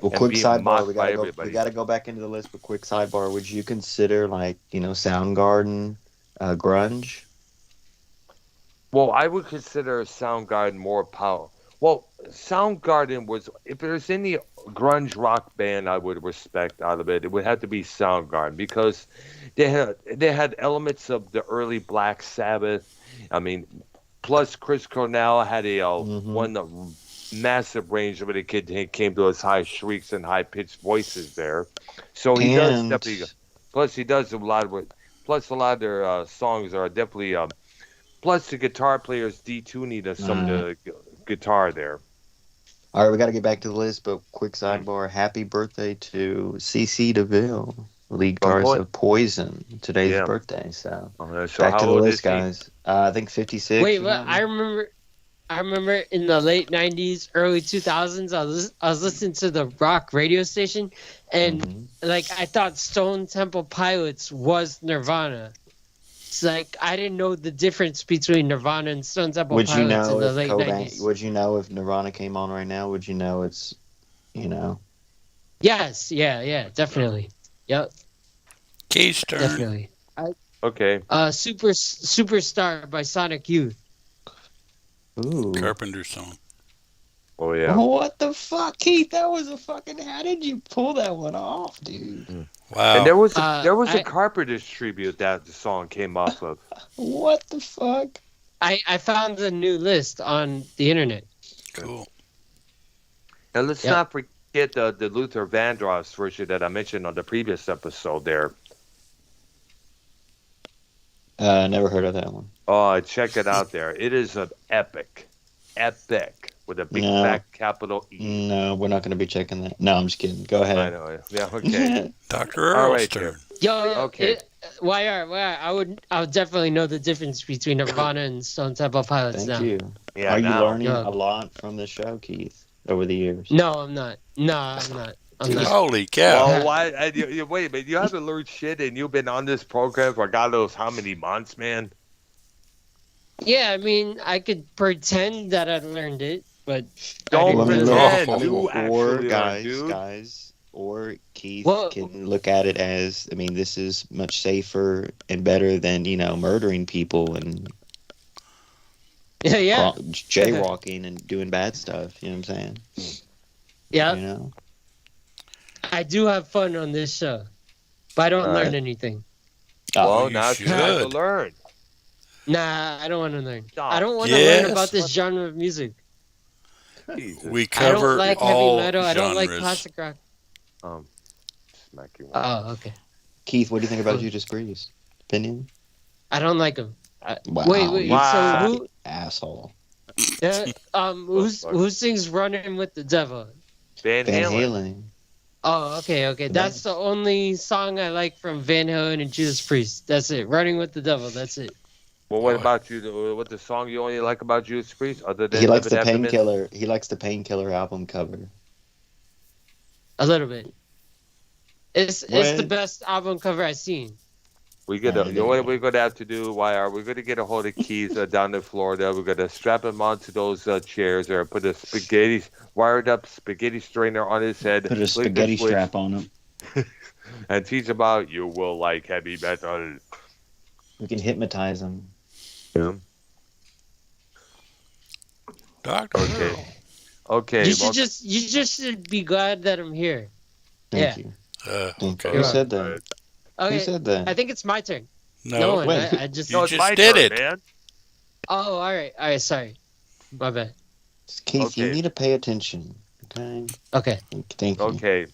Well, And quick being sidebar, mocked we by gotta go. everybody. We gotta go back into the list. But quick sidebar, would you consider Soundgarden grunge? Well, I would consider Soundgarden more power. Well, Soundgarden was, if there's any grunge rock band I would respect out of it, it would have to be Soundgarden because they had elements of the early Black Sabbath. I mean, plus Chris Cornell had one massive range when it came to his high shrieks and high pitched voices there. So he does And- definitely. Plus, he does a lot of. Plus, a lot of their songs are definitely. Plus, the guitar players detuning some of the guitar there. All right, we got to get back to the list, but quick sidebar. Happy birthday to CC DeVille, lead guitarist of Poison. Today's his birthday, so So back how to the old list, is he? guys. I think 56. Wait, what? I remember in the late 90s, early 2000s, I was listening to the rock radio station, and I thought Stone Temple Pilots was Nirvana. It's like I didn't know the difference between Nirvana and Stone Temple Would Pilots you know in the if late Cobain? 90s. Would you know if Nirvana came on right now? Would you know it's, Yes, yeah, definitely. Yep, Keith's turn. definitely. Okay. Superstar by Sonic Youth. Ooh. Carpenter song. Oh yeah. What the fuck, Keith? That was a fucking. How did you pull that one off, dude? And Wow. there was a Carpenter's tribute that the song came off of. What the fuck? I found a new list on the internet. Cool. And let's Yep. not forget the Luther Vandross version that I mentioned on the previous episode there. Never heard of that one. Oh, check it out there. It is an epic with a big No. fat capital E. No, we're not going to be checking that. No, I'm just kidding. Go I ahead. know. Yeah, okay. Dr. All Earl's right, turn. Yo, Okay. YR, I would definitely know the difference between Nirvana and Stone Temple Pilots Thank now. you. Yeah, Are you now. learning Yeah. a lot from the show, Keith, over the years? No, I'm not. No, I'm not. I'm not. Holy cow. Well, why? Wait a minute. You haven't learned shit, and you've been on this program for God knows how many months, man. Yeah, I mean, I could pretend that I learned it, but Don't Well, I mean, pretend. look, You or actually guys, learn, dude. guys, or Keith Well- can look at it as, I mean, this is much safer and better than, murdering people and yeah. jaywalking and doing bad stuff. You know what I'm saying? Yeah, You know? I do have fun on this show, but I don't All learn right. anything. Well, you now it's time to should. learn. Nah, I don't want to learn. No. I don't want to Yes. learn about this genre of music. Jesus. We I cover don't like all heavy metal. I don't like genres. classic rock. Smack you. Oh, okay. Keith, what do you think about Judas Priest? Opinion? I don't like them. Wow, Wait. you Wow. So asshole. who sings "Running with the Devil"? Van Van Halen. Halen. Oh, okay. That's the only song I like from Van Halen and Judas Priest. That's it. "Running with the Devil." That's it. Well, what Boy. about you? What the song you only like about Judas Priest, other than He likes the Living After Midnight? Painkiller. He likes the Painkiller album cover. A little bit. It's the When- best album cover I've seen. We gotta, Yeah, you know what we're gonna have to do? Why are we gonna get a hold of Keith down in Florida? We're gonna strap him onto those chairs or put a wired up spaghetti strainer on his head. Put a flick the spaghetti switch, strap on him. and teach him about you will like heavy metal. We can hypnotize him. Yeah. Dr. Okay. Earl. Okay. You well, just should be glad that I'm here. Thank Yeah. you. Okay. Who said that? Who Okay, said that? I think it's my turn. No. No one. wait. I just. no, You it's just my did turn, it. man. Oh, all right. Sorry, my bad. Keith, you Okay. need to pay attention. Okay. Okay. Thank you. Okay.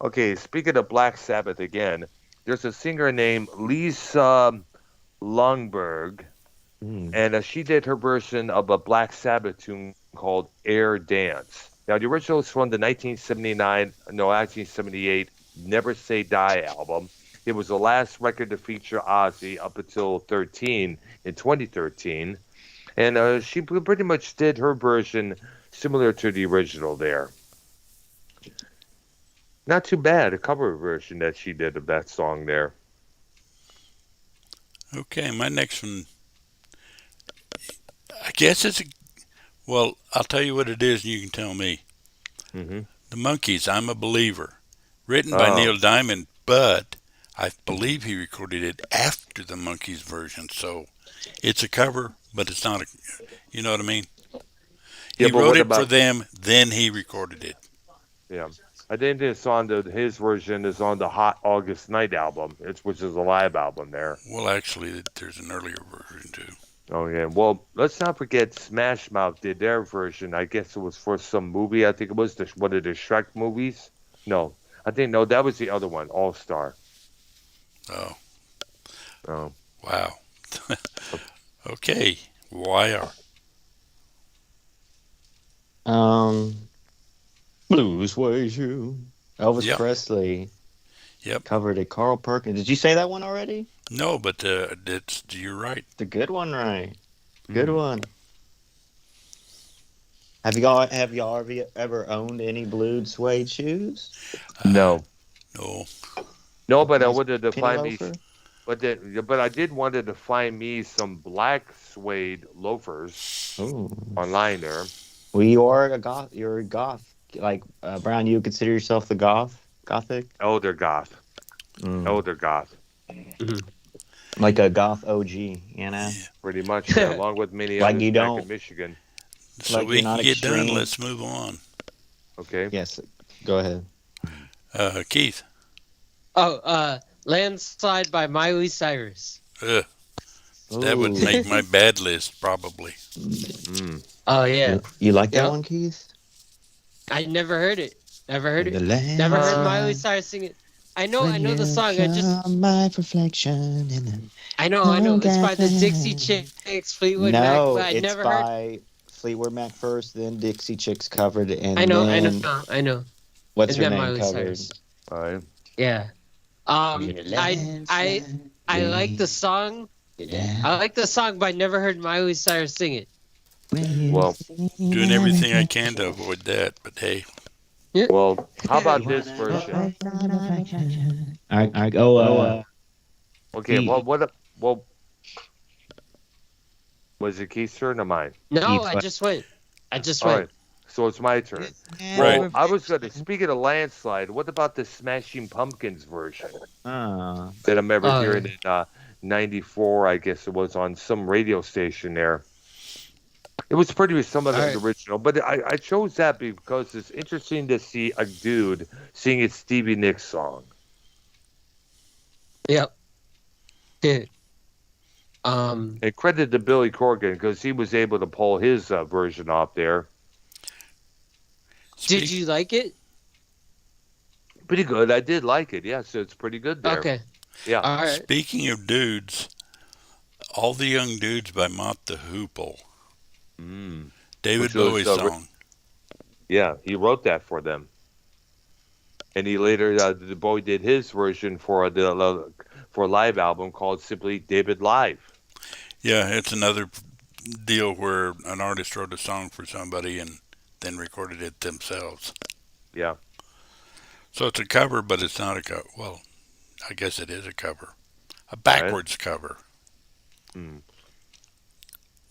Okay, speaking of Black Sabbath again, there's a singer named Lisa Lundberg, and she did her version of a Black Sabbath tune called Air Dance. Now, the original is from the 1978 Never Say Die album. It was the last record to feature Ozzy up until 2013. And she pretty much did her version similar to the original there. Not too bad, a cover version that she did of that song there. Okay, my next one. I guess well, I'll tell you what it is and you can tell me. Mm-hmm. The Monkees, I'm a Believer. Written by Oh. Neil Diamond, but I believe he recorded it after the Monkees version. So it's a cover, but it's not you know what I mean? He Yeah, but wrote what it for about- them, then he recorded it. Yeah. I think it's on his version is on the Hot August Night album, which is a live album there. Well, actually, there's an earlier version too. Oh, yeah. Well, let's not forget Smash Mouth did their version. I guess it was for some movie. I think it was one of the Shrek movies. No. No, that was the other one, All Star. Oh, Oh. wow. Okay, YR. Blues Ways You. Elvis Yep. Presley. Yep. Covered it. Carl Perkins. Did you say that one already? No, but you're right. The good one, right? Good one. Have y'all ever owned any blue suede shoes? No. No. No, but I Nice wanted to penny find me. loafer? But I did wanted to find me some black suede loafers Ooh. online there. Well, you are a goth. You're a goth. Like Brown, you would consider yourself the gothic? Elder Goth. Elder Goth. Like a goth OG, you know? Pretty much, yeah, along with many Like others you back don't- in Michigan. So Like we you're can not get done. extreme. Let's move on. Okay. Yes. Go ahead. Keith. Landslide by Miley Cyrus. Ugh, that would make my bad list probably. Mm. Oh yeah. You like that Yep. one, Keith? I never heard it. Never heard In it. the Never heard Uh, Miley landslide, Cyrus sing it. I know when the you song. saw my reflection in the I know. It's by the Dixie photograph. Chicks, Fleetwood Mac, No, but I it's never heard. by Fleetwood Mac first, then Dixie Chicks covered it, I and know, then I know. what's And her then name Miley covered? Cyrus. all right. Yeah. In the I landslide, like the song. yeah. I like the song, but I never heard Miley Cyrus sing it. Well, Doing everything I can to avoid that, but hey, well, how about You this wanna version? reflect on reflection. All right, go. Okay, Keith. well, was it Keith's turn or mine? No, Keith, I what? just went. I just All went. right, so it's my turn. Right. Well, I was going to, speaking of landslide, what about the Smashing Pumpkins version Uh, that I remember Oh, hearing in 94, I guess it was, on some radio station there. It was pretty similar to All the right. original, but I chose that because it's interesting to see a dude sing a Stevie Nicks song. Yep. Um. And credit to Billy Corgan because he was able to pull his version off there. Did speak, you like it? Pretty good. I did like it. Yeah, so it's pretty good there. Okay. Yeah. All right. speaking of dudes, all the young dudes by Mott the Hoople, Mm. David Which was, Bowie's song. Yeah, he wrote that for them. And he later, the boy did his version for a live album called simply David Live. Yeah, it's another deal where an artist wrote a song for somebody and then recorded it themselves. Yeah. So it's a cover, but it's not a cover. Well, I guess it is a cover. A backwards cover. Mm.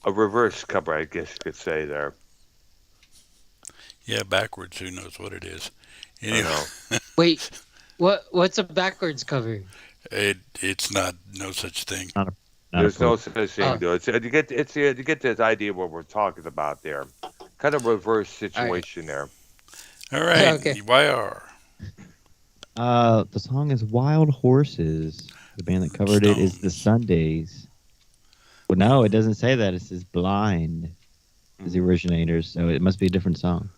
A reverse cover, I guess you could say there. Yeah, backwards. Who knows what it is? I Anyway, know. Wait. What's a backwards cover? it's not no such thing. not There's a no such thing Oh. to it. You get this idea of what we're talking about there. Kind of reverse situation there. All right, Okay. YR. The song is Wild Horses. The band that covered it is the Sundays. Well, no, it doesn't say that. It says Blind is the originators, so it must be a different song.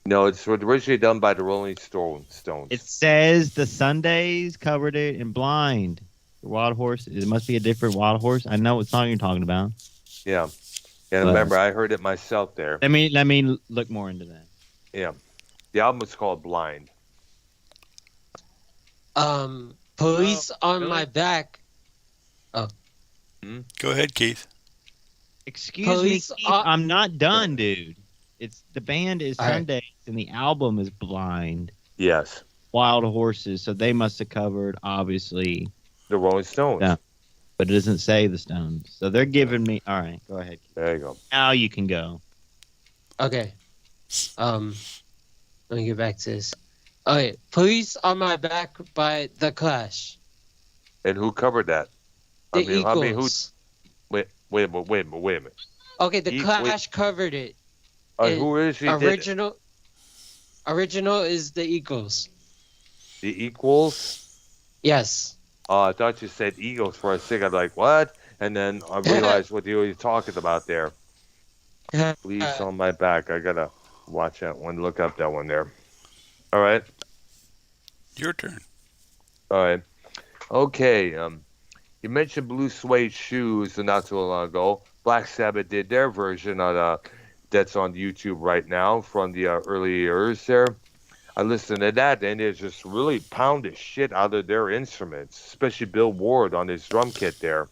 No, it's originally done by the Rolling Stones. It says the Sundays covered it in Blind. The Wild Horse. It must be a different Wild Horse. I know what song you're talking about. Yeah. And remember, I heard it myself there. Let me look more into that. Yeah. The album was called Blind. Police on really? my back. Go ahead, Keith. Excuse Police me, Keith, are- I'm not done, dude. It's the band is All right. Sundays and the album is Blind. Yes. Wild Horses, so they must have covered obviously, The Rolling Stones. Yeah. but it doesn't say the Stones. So they're giving me. All right, go ahead. There you go. Now you can go. Okay. Let me get back to this. Okay. Police on my back by The Clash. And who covered that? The I mean, Eagles. wait a minute. Okay, The Wait. Clash covered it. And Who is he? Original is The Eagles. The Equals? Yes. I thought you said Eagles for a second. I'm like, what? And then I realized what you were talking about there. Please on my back. I gotta watch that one. Look up that one there. All right. Your turn. All right. Okay. You mentioned blue suede shoes not too long ago. Black Sabbath did their version on that's on YouTube right now from the early years there. I listened to that, and they just really pounded shit out of their instruments, especially Bill Ward on his drum kit there.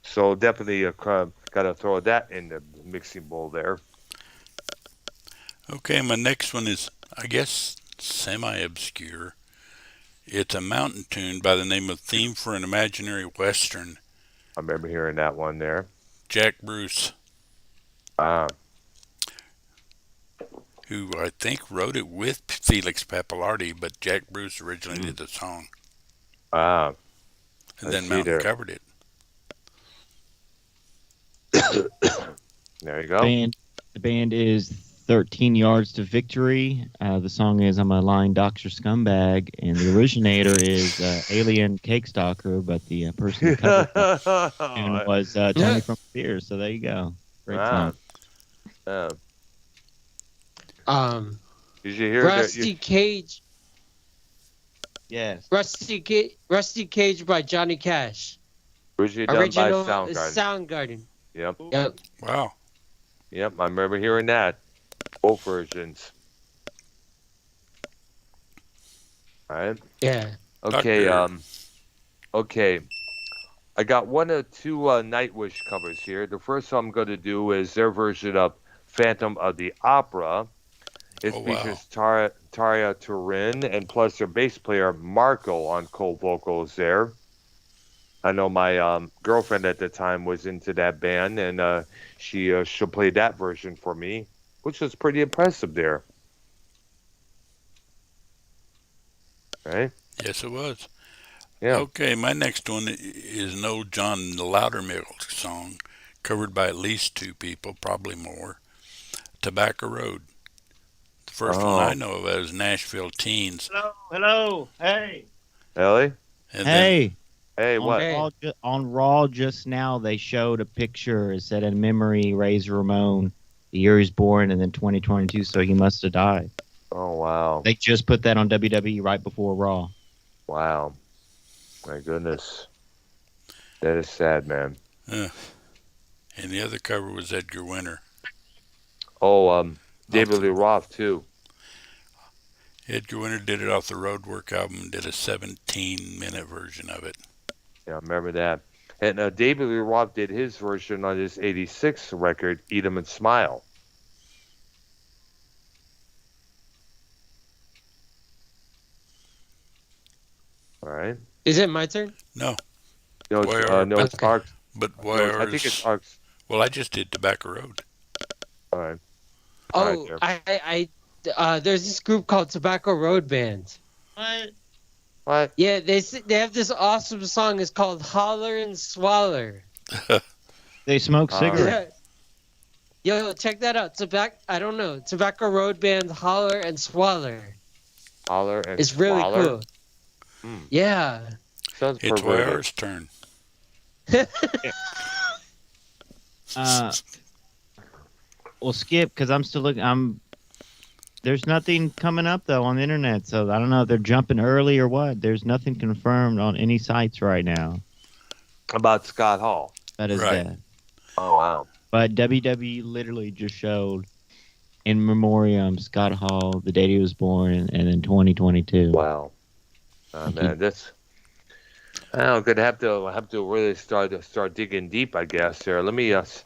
So definitely got to throw that in the mixing bowl there. Okay, my next one is, I guess, semi-obscure. It's a mountain tune by the name of Theme for an Imaginary Western. I remember hearing that one there. Jack Bruce, Ah, who I think wrote it with Felix Pappalardi, but Jack Bruce originally did the song, ah. and I then see Mountain there. covered it. There you go. The band is 13 Yards to Victory. The song is I'm a Lying Doctor Scumbag, and the originator is Alien Cake Stalker, but the person who covered that tune was Tony from Fears. So there you go. Great song. Did you hear Rusty Cage? Yes. Rusty Cage by Johnny Cash. Originally done by Original Soundgarden. Soundgarden. Yep. Yep. Wow. Yep, I remember hearing that. Both versions. All right. Yeah. Okay. Doctor. Okay. I got one or two Nightwish covers here. The first one I'm going to do is their version of Phantom of the Opera. It features Tarja Turin and plus their bass player Marco on co-vocals there. I know my girlfriend at the time was into that band, and she played that version for me, which was pretty impressive there. Right? Yes, it was. Yeah. Okay, my next one is an old John Loudermilk song, covered by at least two people, probably more. Tobacco Road. The first one I know of is Nashville Teens. Hello, hey. Ellie? And Hey. Hey, what? On Raw just now, they showed a picture. It said in memory, Razor Ramon, the year he was born, and then 2022, so he must have died. Oh, wow. They just put that on WWE right before Raw. Wow. My goodness. That is sad, man. and the other cover was Edgar Winter. Oh, David Lee Roth, too. Edgar Winter did it off the Roadwork album and did a 17-minute version of it. Yeah, I remember that. And David Lee Roth did his version on his 86 record, Eat 'em and Smile. All right. Is it my turn? No. No, it's Arcs. But why no, I think it's Arcs. Well, I just did Tobacco Road. All right. Oh, there's this group called Tobacco Road Band. What? Yeah, they have this awesome song. It's called Holler and Swaller. They smoke cigarettes. Yeah. Yo, check that out. Tobacco Road Band, Holler and Swaller. Holler and It's really cool. Yeah. Sounds it's perverted. Ware's turn. We'll skip because I'm still looking. There's nothing coming up though on the internet, so I don't know if they're jumping early or what. There's nothing confirmed on any sites right now about Scott Hall. That is dead. Oh wow! But WWE literally just showed in memoriam Scott Hall, the date he was born, and in 2022. Wow, man, that's. I'm gonna have to really start digging deep, I guess. There, let me look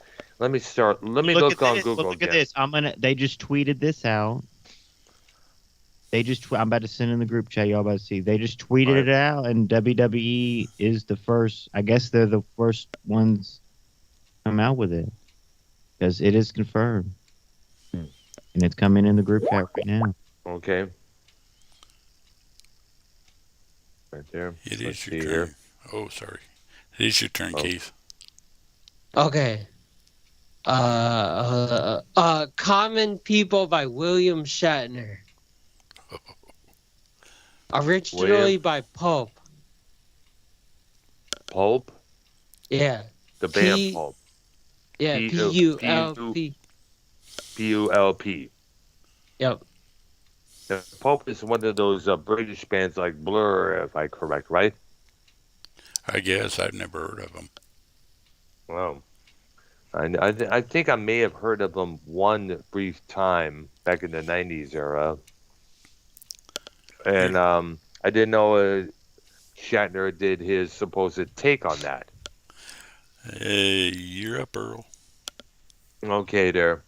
on Google. Look at this. They just tweeted this out. I'm about to send in the group chat. Y'all about to see. They just tweeted it out, and WWE is the first. I guess they're the first ones to come out with it because it is confirmed, and it's coming in the group chat right now. Okay. Right there. It is your turn. Here. Oh, sorry. It is your turn, Keith. Okay. Common People by William Shatner. Originally by Pulp. Pulp? Yeah. The band Pulp. Yeah, P-U-L-P. P-U-L-P. Yep. The Pulp is one of those British bands like Blur, if I'm correct, right? I guess I've never heard of them. Wow. I think I may have heard of them one brief time back in the 90s era. And I didn't know Shatner did his supposed take on that. You're up, Earl. Okay, there.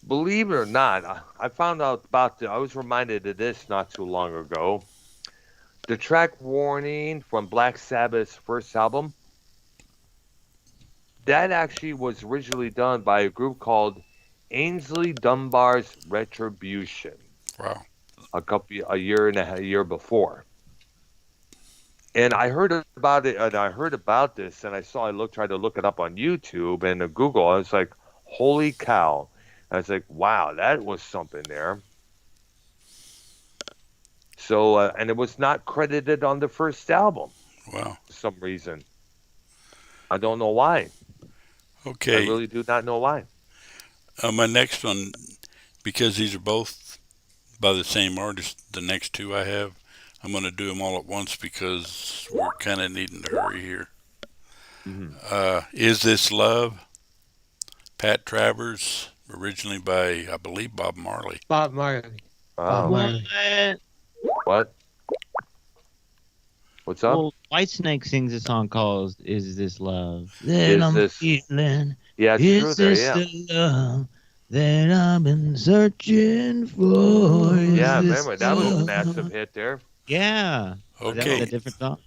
Believe it or not, I found out I was reminded of this not too long ago. The track Warning from Black Sabbath's first album, that actually was originally done by a group called Ainsley Dunbar's Retribution. Wow. A year before. And I heard about it, and I heard about this, and I tried to look it up on YouTube and Google. I was like, holy cow. I was like, wow, that was something there. So, and it was not credited on the first album Wow. for some reason. I don't know why. I Okay. really do not know why. My next one, because these are both by the same artist, the next two I have, I'm going to do them all at once because we're kind of needing to hurry here. Is This Love? Pat Travers, originally by, I believe, Bob Marley. Bob Marley. Oh, Marley. what? What's up? Well, Whitesnake sings a song called "Is This Love?" Is That I'm this- feeling. Yeah, it's true Is there. this Yeah. the love that I've been searching for? Is Yeah, this remember that was a love? massive hit there. Yeah. That was Okay. a different song.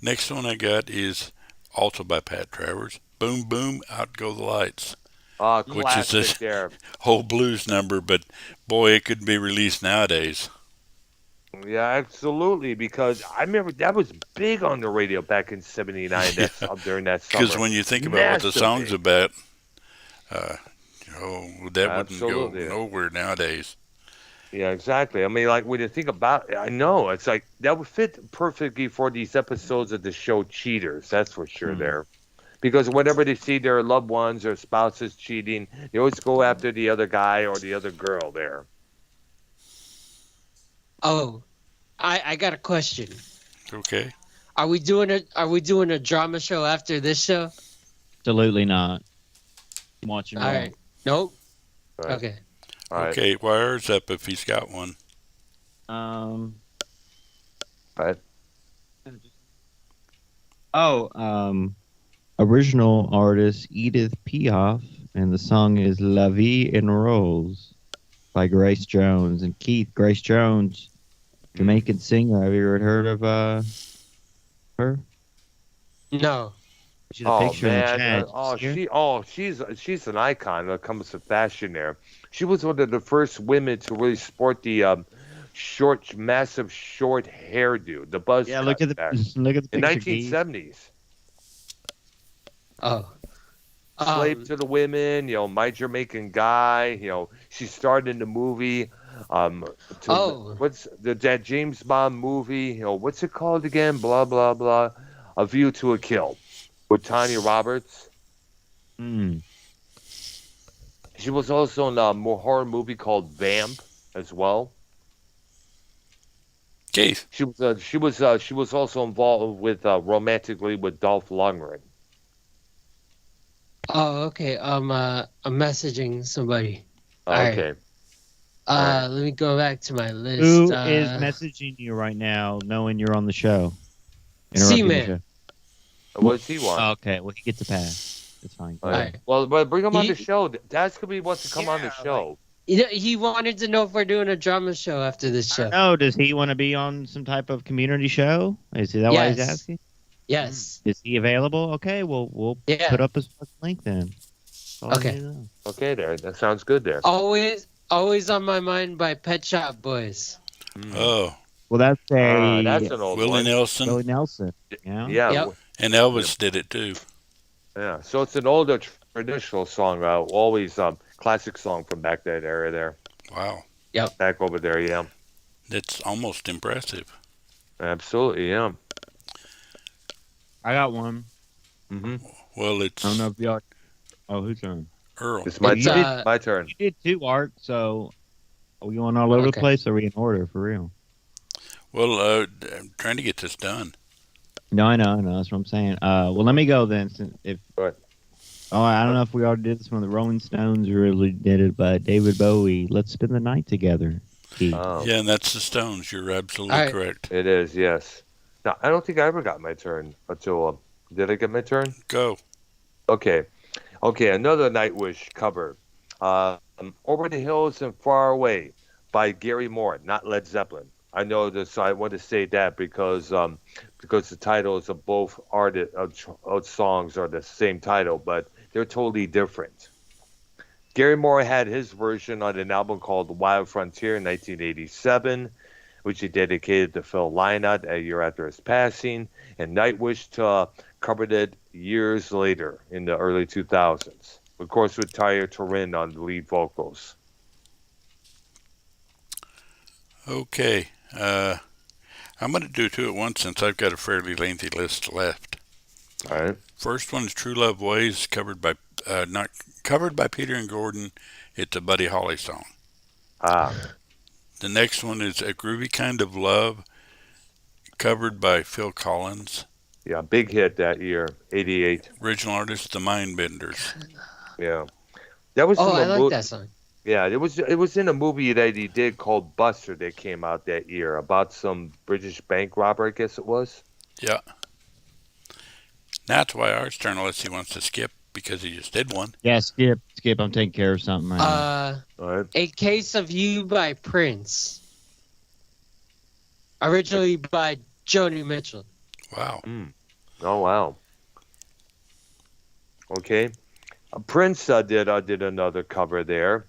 Next one I got is also by Pat Travers. Boom, boom, out go the lights. Which is Classic a there. whole blues number, but boy, it couldn't be released nowadays. Yeah, absolutely. Because I remember that was big on the radio back in '79. That's during that summer. Because when you think about what the Massive song's hit. about, that Absolutely. wouldn't go nowhere nowadays. Yeah, exactly. I mean, like when you think about it, I know it's like that would fit perfectly for these episodes of the show Cheaters. That's for sure. There, because whenever they see their loved ones or spouses cheating, they always go after the other guy or the other girl. There. Oh, I got a question. Okay. Are we doing a drama show after this show? Absolutely not. I'm watching. All right. Nope. All right. Okay. All right. Okay, wire's up if he's got one. All right. Original artist Edith Piaf, and the song is "La Vie en Rose" by Grace Jones. And Keith, Grace Jones, Jamaican singer. Have you ever heard of her? No. She's a picture in the chat. She's an icon when it comes to fashion. There, she was one of the first women to really sport the massive short hairdo, the buzz. Yeah, look at the back look at the in picture. Keith. 1970s. Oh. Slave to the women, My Jamaican Guy. She starred in the movie. What's that James Bond movie? What's it called again? Blah blah blah. A View to a Kill with Tanya Roberts. She was also in a horror movie called Vamp as well. Keith. She was also involved with romantically with Dolph Lundgren. Oh, okay. I'm messaging somebody. Okay. Let me go back to my list. Who is messaging you right now, knowing you're on the show? Interrupting the C-Man. show? What does he want? Okay, well, he gets a pass. It's fine. All right. Well, but bring him on the show. That's gonna be wants to come on the show. He wanted to know if we're doing a drama show after this show. No, does he want to be on some type of community show? Is that why he's asking? Yes. Is he available? Okay, well, we'll put up his link then. Okay. Okay, there. That sounds good there. Always on my mind by Pet Shop Boys. Oh. Well, that's that's an old Willie one. Nelson. Willie Nelson. Yeah. Yeah. Yep. And Elvis did it too. Yeah. So it's an older traditional song. Always classic song from back that era there. Wow. Yep. Back over there. Yeah. That's almost impressive. Absolutely. Yeah. I got one. Well, it's. I don't know if y'all. Oh, who's turn? Earl. It's my It's, turn. My turn. You did two, Art. So are we going all over the Okay. place? Or are we in order for real? Well, I'm trying to get this done. No, I know. That's what I'm saying. Well, let me go then. Go ahead. Oh, I don't know if we already did this one. The Rolling Stones really did it, but David Bowie. Let's spend the night together. Keith. Oh, Yeah, and that's the Stones. You're absolutely All right. correct. it is. Yes. Now I don't think I ever got my turn until. Did I get my turn? Go. Okay. Another Nightwish cover. Over the Hills and Far Away by Gary Moore, not Led Zeppelin. I know this. So I want to say that because the titles of both of songs are the same title, but they're totally different. Gary Moore had his version on an album called Wild Frontier in 1987, which he dedicated to Phil Lynott a year after his passing, and Nightwish covered it years later in the early 2000s. of course, with Tyre Turin on the lead vocals. Okay. I'm going to do two at once since I've got a fairly lengthy list left. All right. First one is True Love Ways, not covered by Peter and Gordon. It's a Buddy Holly song. Ah, The next one is A Groovy Kind of Love, covered by Phil Collins. yeah, big hit that year, '88. Original artist, The Mindbenders. Yeah, that was Oh, from I a like that song. Yeah, it was in a movie that he did called Buster that came out that year about some British bank robber, I guess it was. Yeah. Now it's why Art's turn unless he wants to skip because he just did one. Yeah, skip. I'm taking care of something right now. All right. A Case of You by Prince. Originally by Joni Mitchell. Wow. Oh wow. Okay, Prince did another cover there.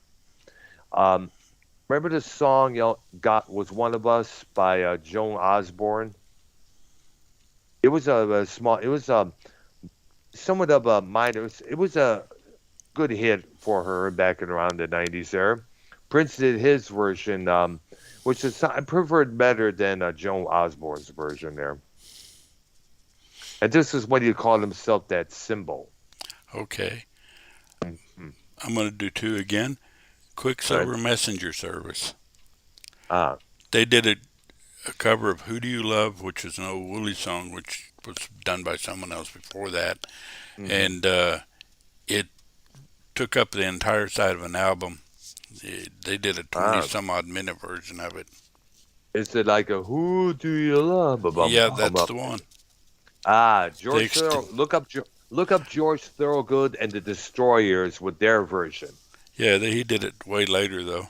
Remember the song "God Was One of Us" by Joan Osborne? It was a small. It was somewhat of a minor. It was a good hit for her back in around the '90s. There, Prince did his version, which is I preferred better than Joan Osborne's version there. And this is what he called himself, that symbol. Okay. Mhm. I'm going to do two again. Quicksilver Messenger Service. Ah, They did a cover of Who Do You Love, which is an old Woolly song, which was done by someone else before that. mhm. And it took up the entire side of an album. They did a 20-some-odd minute version of it. Is it like a "Who Do You Love"? Yeah, that's the one. George Thorogood. Look up George Thorogood and the Destroyers with their version. Yeah, he did it way later, though.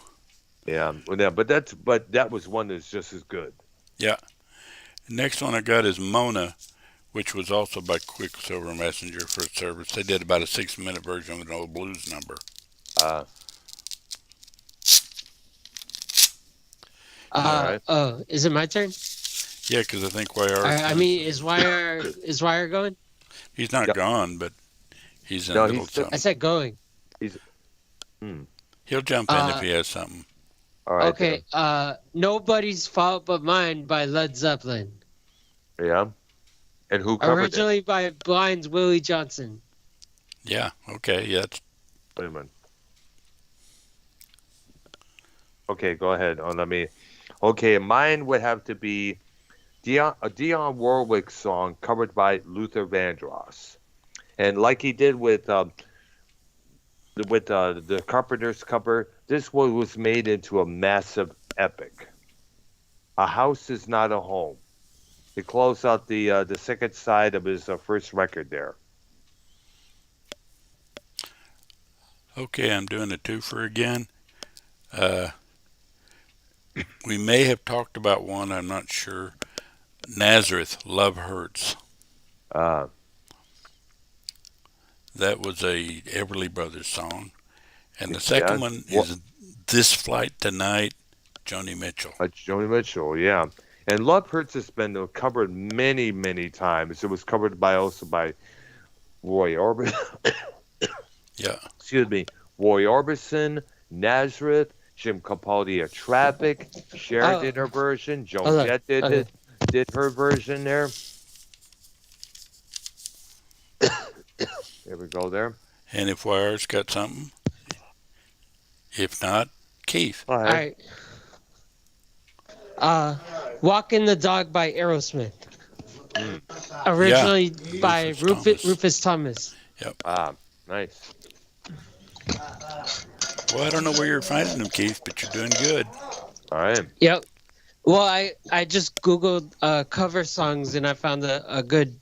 Yeah, but that was one that's just as good. Yeah. Next one I got is Mona, which was also by Quicksilver Messenger for service. They did about a 6-minute version of an old blues number. All right. Oh, is it my turn? Yeah, because I think YR. I mean, is Wire going? He's not gone, but he's in No, a little he's still- I something. said going. He'll jump in if he has something. All right. Okay. Nobody's Fault But Mine by Led Zeppelin. Then. Yeah. And who covered Originally by Blind's Willie Johnson. Yeah. Okay. Yeah. it? Wait a minute. Okay, go ahead. Okay, mine would have to be a Dionne Warwick song covered by Luther Vandross, and like he did with the Carpenters cover, this one was made into a massive epic. A House Is Not a Home. It closed out the second side of his first record there. Okay. I'm doing a twofer again. We may have talked about one. I'm not sure. Nazareth, Love Hurts. Uh, That was a Everly Brothers song. And the second one is This Flight Tonight, Joni Mitchell. Joni Mitchell, yeah. And Love Hurts has been covered many, many times. It was covered also by Roy Orbison. Yeah. Excuse me. Roy Orbison, Nazareth, Jim Capaldi of Traffic, Cher did her version, Joan Jett did her version there. There we go there. And if YR's got something, if not, Keith. All right. Walking the Dog by Aerosmith. Originally by Rufus Thomas. Yep. Nice. Well, I don't know where you're finding them, Keith, but you're doing good. All right. Yep. Well, I just Googled cover songs and I found a good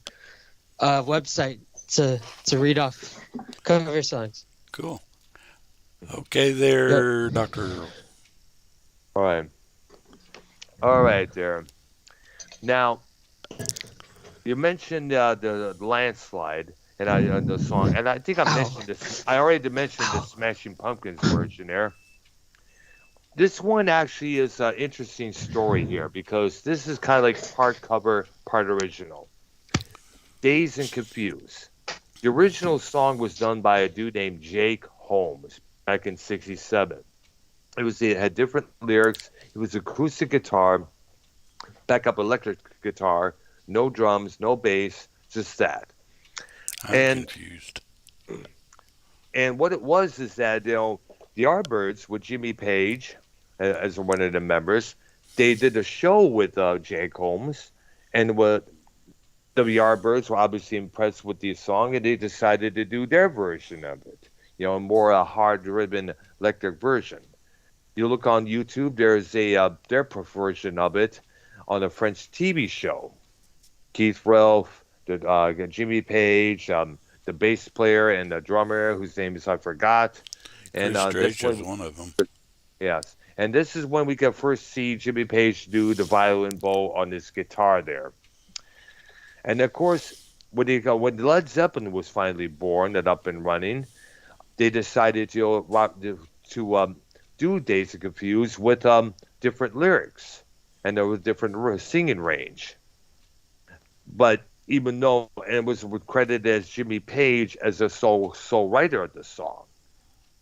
website to read off cover songs. Cool. Okay there, Dr. All right. All right there. Now, you mentioned the landslide and the song, and I think I mentioned this. I already mentioned the Smashing Pumpkins version there. This one actually is an interesting story here because this is kind of like part cover, part original. Dazed and Confused. The original song was done by a dude named Jake Holmes back in '67. It had different lyrics. It was acoustic guitar, backup electric guitar, no drums, no bass, just that. I'm And confused. and what it was is that the Yardbirds with Jimmy Page as one of the members, they did a show with Jake Holmes, and what the Yardbirds were obviously impressed with the song, and they decided to do their version of it. A more hard-driven electric version. You look on YouTube, there's their version of it on a French TV show. Keith Relf, Jimmy Page, the bass player and the drummer whose name is I forgot. And Chris this Stretch is one, one of them. yes, and this is when we can first see Jimmy Page do the violin bow on his guitar there. And of course, when Led Zeppelin was finally born and up and running, they decided to do Days of Confused with different lyrics, and there was different singing range. But even though and it was credited as Jimmy Page as a sole writer of the song.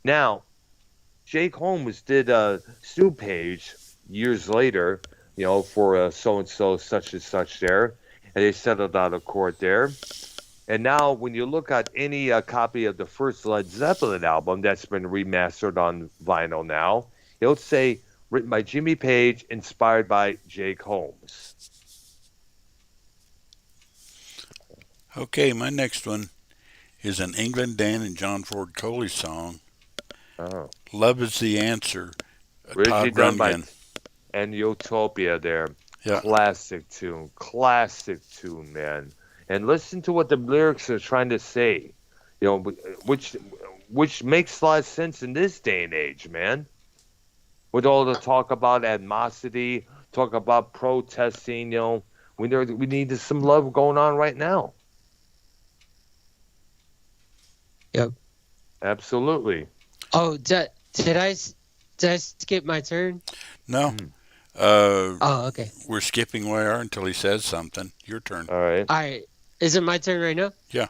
Now, Jake Holmes did Stu Page years later, for so and so such and such there, and they settled out of court there. And now, when you look at any copy of the first Led Zeppelin album that's been remastered on vinyl now, it'll say written by Jimmy Page, inspired by Jake Holmes. Okay, my next one is an England Dan and John Ford Coley song. Oh. Love is the Answer. Originally Todd done by Rundgren. and Utopia there. Yeah. Classic tune, man. And listen to what the lyrics are trying to say, which makes a lot of sense in this day and age, man. With all the talk about animosity, talk about protesting, we need some love going on right now. Yep. Absolutely. Oh, did I skip my turn? No. Oh, okay. We're skipping YR until he says something. Your turn. All right. All right. Is it my turn right now? Yeah.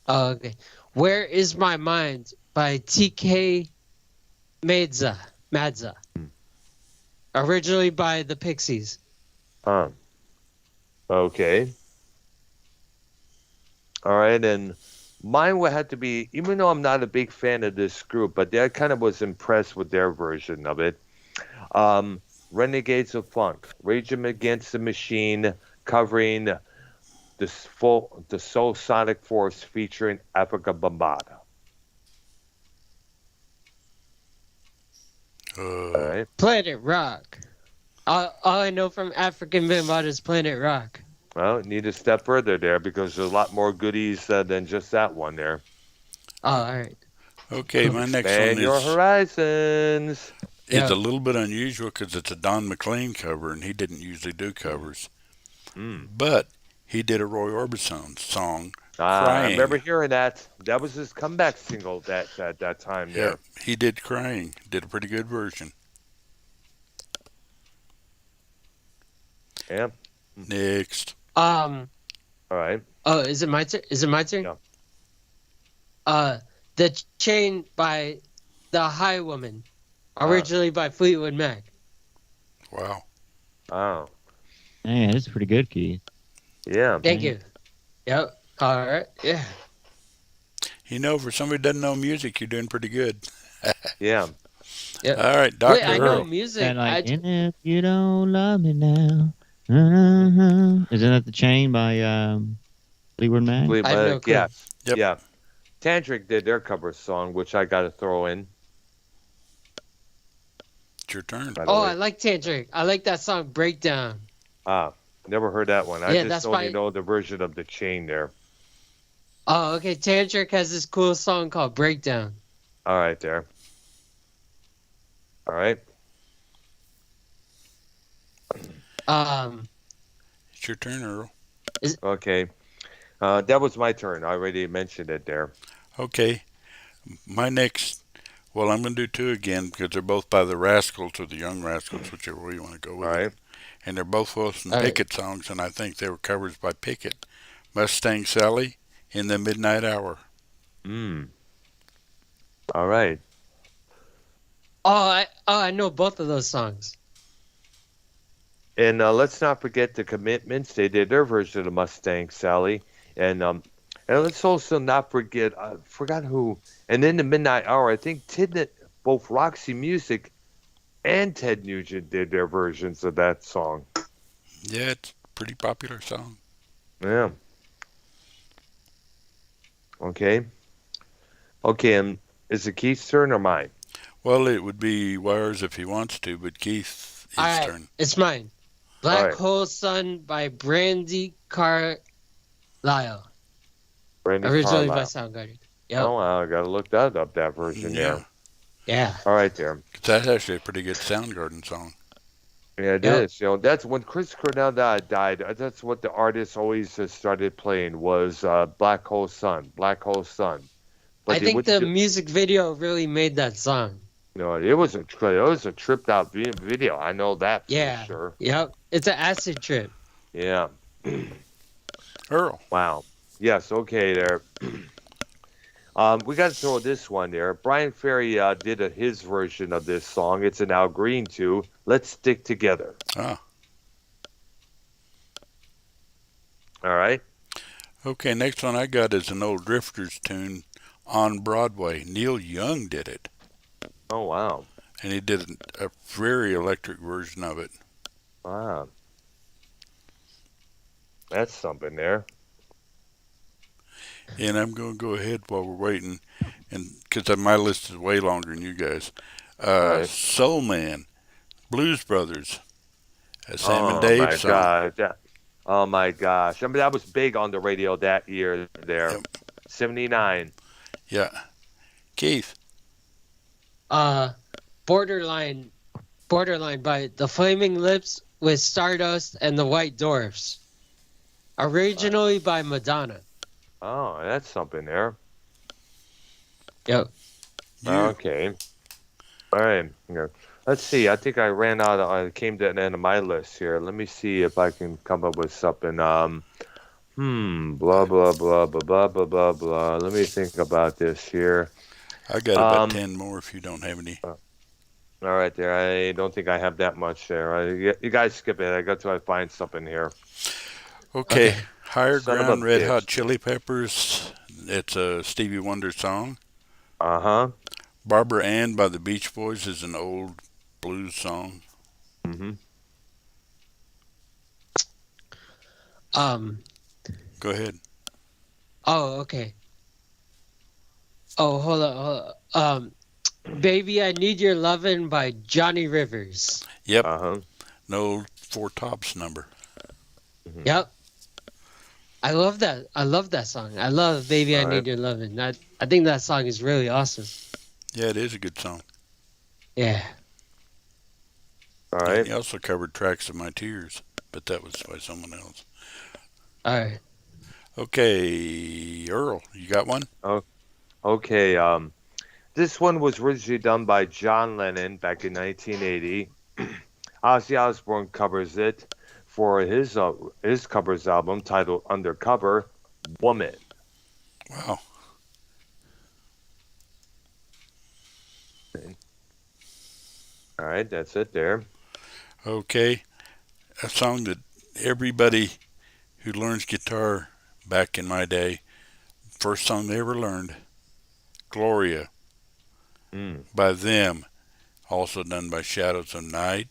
Oh, okay. Where is My Mind by TK Madza. Originally by the Pixies. Okay. All right, and mine would have to be, even though I'm not a big fan of this group, but I kind of was impressed with their version of it. Renegades of Funk, Rage Against the Machine, covering the Soul Sonic Force featuring Africa Bambaataa. All right. Planet Rock. All I know from African Bambaataa is Planet Rock. Well, need to step further there because there's a lot more goodies than just that one there. Oh, all right. Okay, my next Expand one your is horizons. it's a little bit unusual because it's a Don McLean cover, and he didn't usually do covers. But he did a Roy Orbison song, I Crying. remember hearing that. That was his comeback single that time there. Yeah, he did Crying. Did a pretty good version. Yeah. Next. All right. Oh, is it my turn? Is it my turn? Yeah. The Chain by the High Woman, originally by Fleetwood Mac. Wow. Oh. Man, this is pretty good, Keith. Yeah. Thank you. Yep. All right. Yeah. For somebody who doesn't know music, you're doing pretty good. Yeah. Yep. All right, Dr. Wait, I know Earl. music. And like, and if you don't love me now. Isn't that The Chain by Fleetwood Mac? I have no clue. Yeah. Yep. Yeah. Tantric did their cover song, which I got to throw in. It's your turn. by the Oh, way. I like Tantric. I like that song Breakdown. Never heard that one. I Yeah, just that's only by- know the version of The Chain there. Oh, okay. Tantric has this cool song called Breakdown. All right, there. All right. It's your turn, Earl. Okay. That was my turn. I already mentioned it there. Okay. My next, well, I'm going to do two again because they're both by the Rascals or the Young Rascals, whichever way you want to go with All it. right. And they're both Wilson All right. Pickett songs, and I think they were covers by Pickett. Mustang Sally in the midnight hour. All right. I know both of those songs. And let's not forget the Commitments. They did their version of Mustang Sally. And let's also not forget, I forgot who. And in the Midnight Hour, I think both Roxy Music and Ted Nugent did their versions of that song. Yeah, it's a pretty popular song. Yeah. Okay. Okay, and is it Keith's turn or mine? Well, it would be Wires if he wants to, but Keith, his All right, turn. it's mine. Black right. Hole Sun by Brandy Carlisle. Brandy Originally by Carlisle. Soundgarden. Yep. Oh, wow, I got to look that up, that version there. Yeah. All right, there. That's actually a pretty good Soundgarden song. Yeah, it Yep. is. You know, that's when Chris Cornell died. That's what the artists always started playing was Black Hole Sun, Black Hole Sun. But I they think wouldn't the music video really made that song. it was a tripped out video. I know that for Yeah. sure. Yep. It's an acid trip. Yeah. Earl. Wow. Yes. Okay. There. We got to throw this one there. Brian Ferry did his version of this song. It's an Al Green too. Let's Stick Together. Ah. All right. Okay, next one I got is an old Drifters tune on Broadway. Neil Young did it, Oh wow. and he did a very electric version of it. Wow. That's something there. And I'm going to go ahead while we're waiting, and because my list is way longer than you guys. Right. Soul Man, Blues Brothers, a Sam and Oh Dave my song. God. Oh my gosh. I mean, that was big on the radio that year there. Yep. 79. Yeah. Keith. Borderline by the Flaming Lips with Stardust and the White Dwarfs. Originally by Madonna. Oh, that's something there. Yep. You. Okay. All right. Here. Let's see. I think I ran out. I came to the end of my list here. Let me see if I can come up with something. Blah blah blah blah blah blah blah blah. Let me think about this here. I got about 10 more if you don't have any. All right, there. I don't think I have that much there. You guys skip it. I got to find something here. Okay. Higher Son of a Ground, Red bitch. Hot Chili Peppers. It's a Stevie Wonder song. Uh-huh. Barbara Ann by the Beach Boys is an old blues song. Mm-hmm. Go ahead. Oh, okay. Oh, hold on. Baby, I Need Your Lovin' by Johnny Rivers. Yep. Uh-huh. No Four Tops number. Yep. I love that. I love that song. I love Baby, I All Need right. Your Lovin'. I think that song is really awesome. Yeah, it is a good song. Yeah. All And right. he also covered Tracks of My Tears, but that was by someone else. All right. Okay, Earl, you got one? Okay. This one was originally done by John Lennon back in 1980. Ozzy Osbourne covers it for his covers album titled Undercover Woman. Wow. All right, that's it there. Okay. A song that everybody who learns guitar back in my day, first song they ever learned, Gloria, by them, also done by Shadows of Night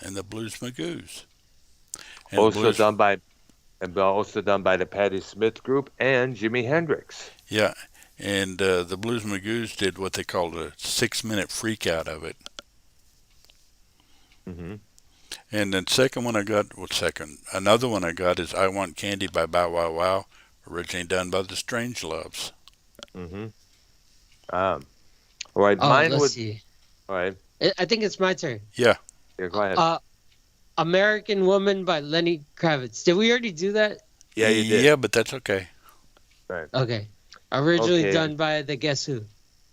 and the Blues Magoos. And Also done by the Patti Smith Group and Jimi Hendrix. Yeah, and the Blues Magoos did what they called a 6-minute freak out of it. Mm-hmm. And then another one I got is I Want Candy by Bow Wow Wow, originally done by the Strangeloves. Mm-hmm. All right, Oh, mine let's would. see. All right, I think it's my turn. Yeah, yeah, go ahead. American Woman by Lenny Kravitz. Did we already do that? Yeah, you did. Yeah, but that's okay. Okay. Originally Okay. done by the Guess Who.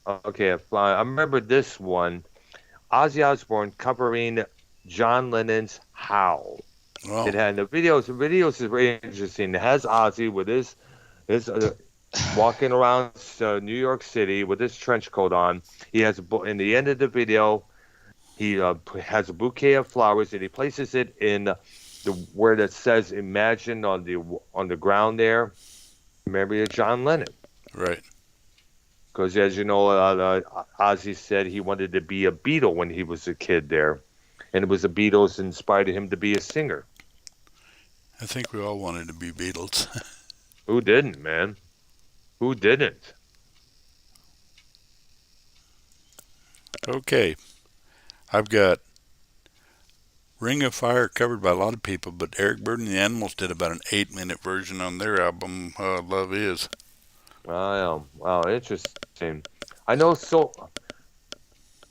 Okay, I remember this one. Ozzy Osbourne covering John Lennon's "How." Well, It had the videos. The videos is very interesting. It has Ozzy with his walking around New York City with his trench coat on. He has in the end of the video, he has a bouquet of flowers and he places it in the where that says "Imagine" on the ground there. Remember John Lennon, Right. because as you know, Ozzy said he wanted to be a Beatle when he was a kid there, and it was the Beatles inspired him to be a singer. I think we all wanted to be Beatles. Who didn't, man? Who didn't? Okay. I've got Ring of Fire covered by a lot of people, but Eric Bird and the Animals did about an 8-minute version on their album, Love Is. Wow, interesting. I know. So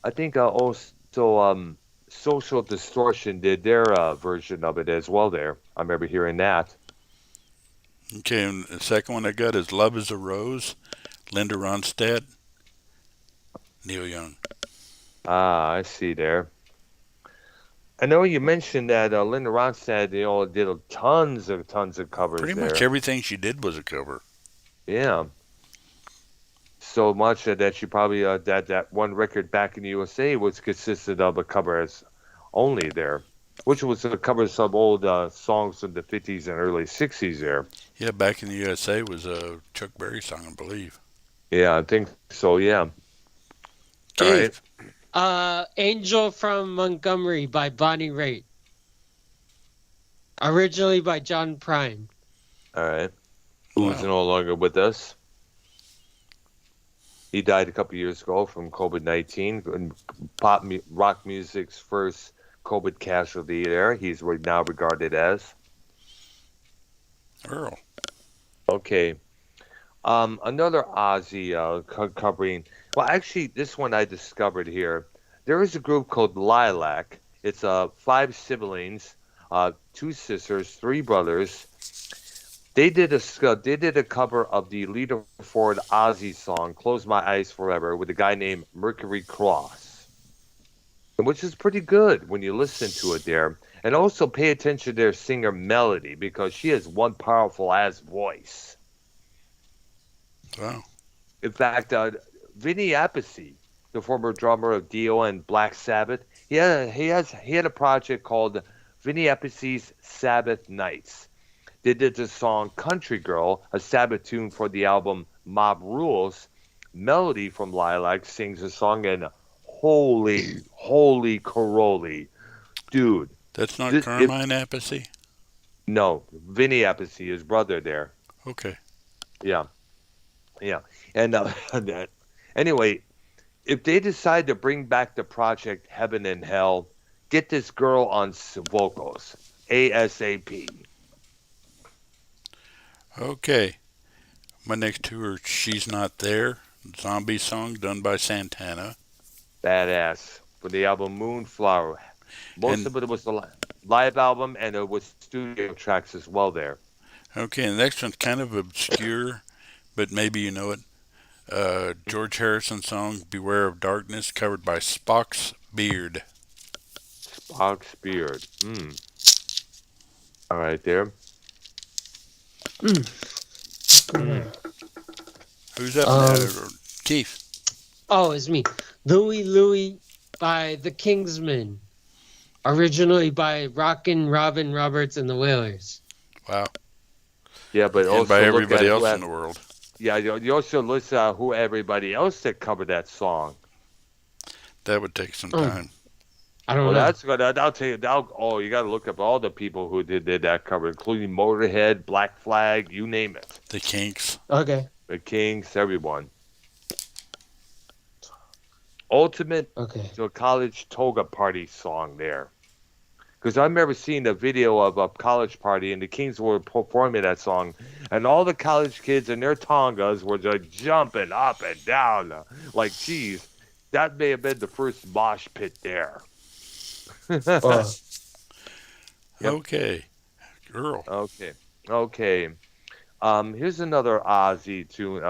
I think also Social Distortion did their version of it as well. There, I remember hearing that. Okay, and the second one I got is Love is a Rose, Linda Ronstadt, Neil Young. Ah, I see there. I know you mentioned that Linda Ronstadt, did tons of covers Pretty there. much everything she did was a cover. Yeah, so much that she probably that one record back in the USA was consisted of a covers only there, which was a cover of some old songs from the 50s and early 60s there. Yeah, Back in the USA was a Chuck Berry song, I believe. Yeah, I think so. Yeah. All right. Keith. Angel from Montgomery by Bonnie Raitt. Originally by John Prine. All right. Who's Wow. no longer with us? He died a couple years ago from COVID-19, and rock music's first COVID casualty there. He's now regarded as. Earl. Okay. Another Ozzy covering. Well, actually, this one I discovered here. There is a group called Lilac. It's 5 siblings, 2 sisters, 3 brothers. They did a cover of the Leader Ford Ozzy song "Close My Eyes Forever" with a guy named Mercury Cross, which is pretty good when you listen to it there. And also pay attention to their singer Melody, because she has one powerful ass voice. Wow. In fact, Vinny Appice, the former drummer of Dio and Black Sabbath, he had a project called Vinny Appice's Sabbath Nights. They did the song "Country Girl," a Sabbath tune for the album Mob Rules. Melody from Lilac sings the song, and holy caroli, dude! That's not This, if Carmine Appice? no, Vinny Appice, his brother there. Okay. Yeah, yeah, and anyway, if they decide to bring back the project Heaven and Hell, get this girl on vocals ASAP. Okay. My next two are She's Not There, zombie song done by Santana. Badass for the album Moonflower. Most And of it was the live album, and it was studio tracks as well there. okay, and the next one's kind of obscure, but maybe you know it. George Harrison song Beware of Darkness, covered by Spock's Beard. Spock's Beard. All right there. Who's up Um, now? Keith. Oh, it's me. Louie Louie by the Kingsmen. Originally by Rockin' Robin Roberts and the Wailers. Wow. Yeah, but And also by look everybody at else in the world. yeah, you also listen to who everybody else that covered that song. That would take some Oh. time. I don't Well, know. that's good. I'll tell you. You got to look up all the people who did that cover, including Motorhead, Black Flag, you name it. The Kinks. Okay. The Kings, everyone. Ultimate Okay. to a college toga party song there. Because I remember seeing a video of a college party, and the Kings were performing that song, and all the college kids in their tongas were just jumping up and down. Like, geez, that may have been the first mosh pit there. Oh. Yep. Okay. Earl. Okay. Here's another Ozzy tune.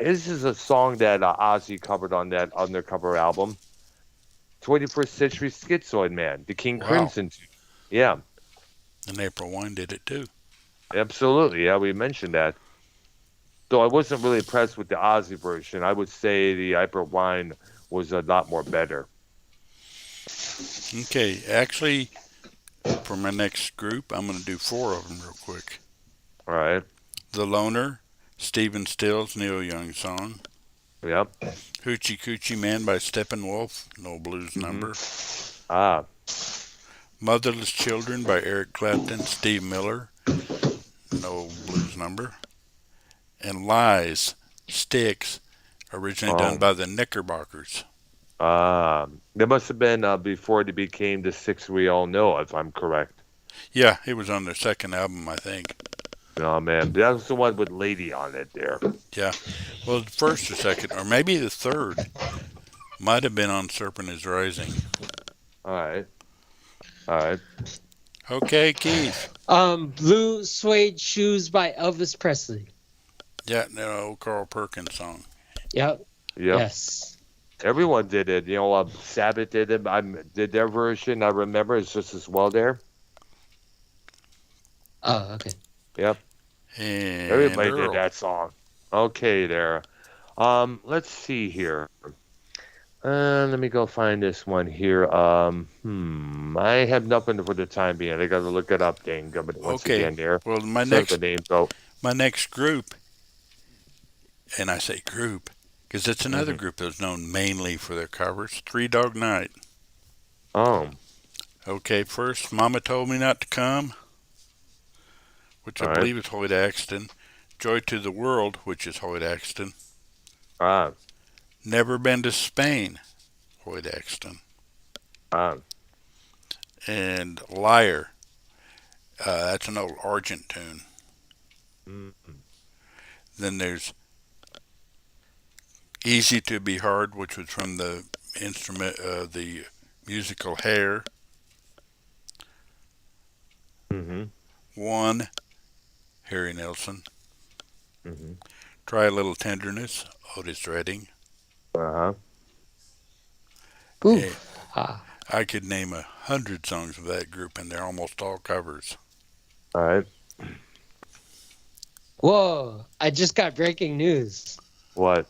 This is a song that Ozzy covered on their cover album, 21st Century Schizoid Man, the King Wow. Crimson tune. Yeah, And April Wine did it too. absolutely. Yeah, we mentioned that. Though I wasn't really impressed with the Ozzy version. I would say the Hyper Wine was a lot more better. Okay, actually, for my next group, I'm going to do four of them real quick. All right. The Loner, Stephen Stills, Neil Young song. Yep. Hoochie Coochie Man by Steppenwolf, no blues number. Ah. Motherless Children by Eric Clapton, Steve Miller, no blues number. And Lies, Sticks, originally done by the Knickerbockers. That must have been before they became the Six We All Know, if I'm correct. Yeah, it was on their second album, I think. Oh, man. That was the one with Lady on it there. Yeah. Well, the first or second, or maybe the third, might have been on Serpent is Rising. All right. All right. Okay, Keith. Blue Suede Shoes by Elvis Presley. Yeah, no, Carl Perkins song. Yep. Yep. Yes. Everyone did it. You know, Sabbath did it. I did their version. I remember it's just as well there. Oh, okay. Yep. And Everybody Earl. did that song. Okay, there. Let's see here. Let me go find this one here. I have nothing for the time being. I got to look it up, dang gummit, once again there. Well, my The name go. next group, and I say group because it's another group that's known mainly for their covers. Three Dog Night. Oh. Okay, first, Mama Told Me Not to Come, which I believe is Hoyt Axton. Joy to the World, which is Hoyt Axton. Never Been to Spain, Hoyt Axton. And Liar, that's an old Argent tune. Then there's Easy to Be Hard, which was from the the musical Hair. One, Harry Nilsson. Try a Little Tenderness, Otis Redding. I could name 100 songs of that group, and they're almost all covers. All right. Whoa! I just got breaking news. What?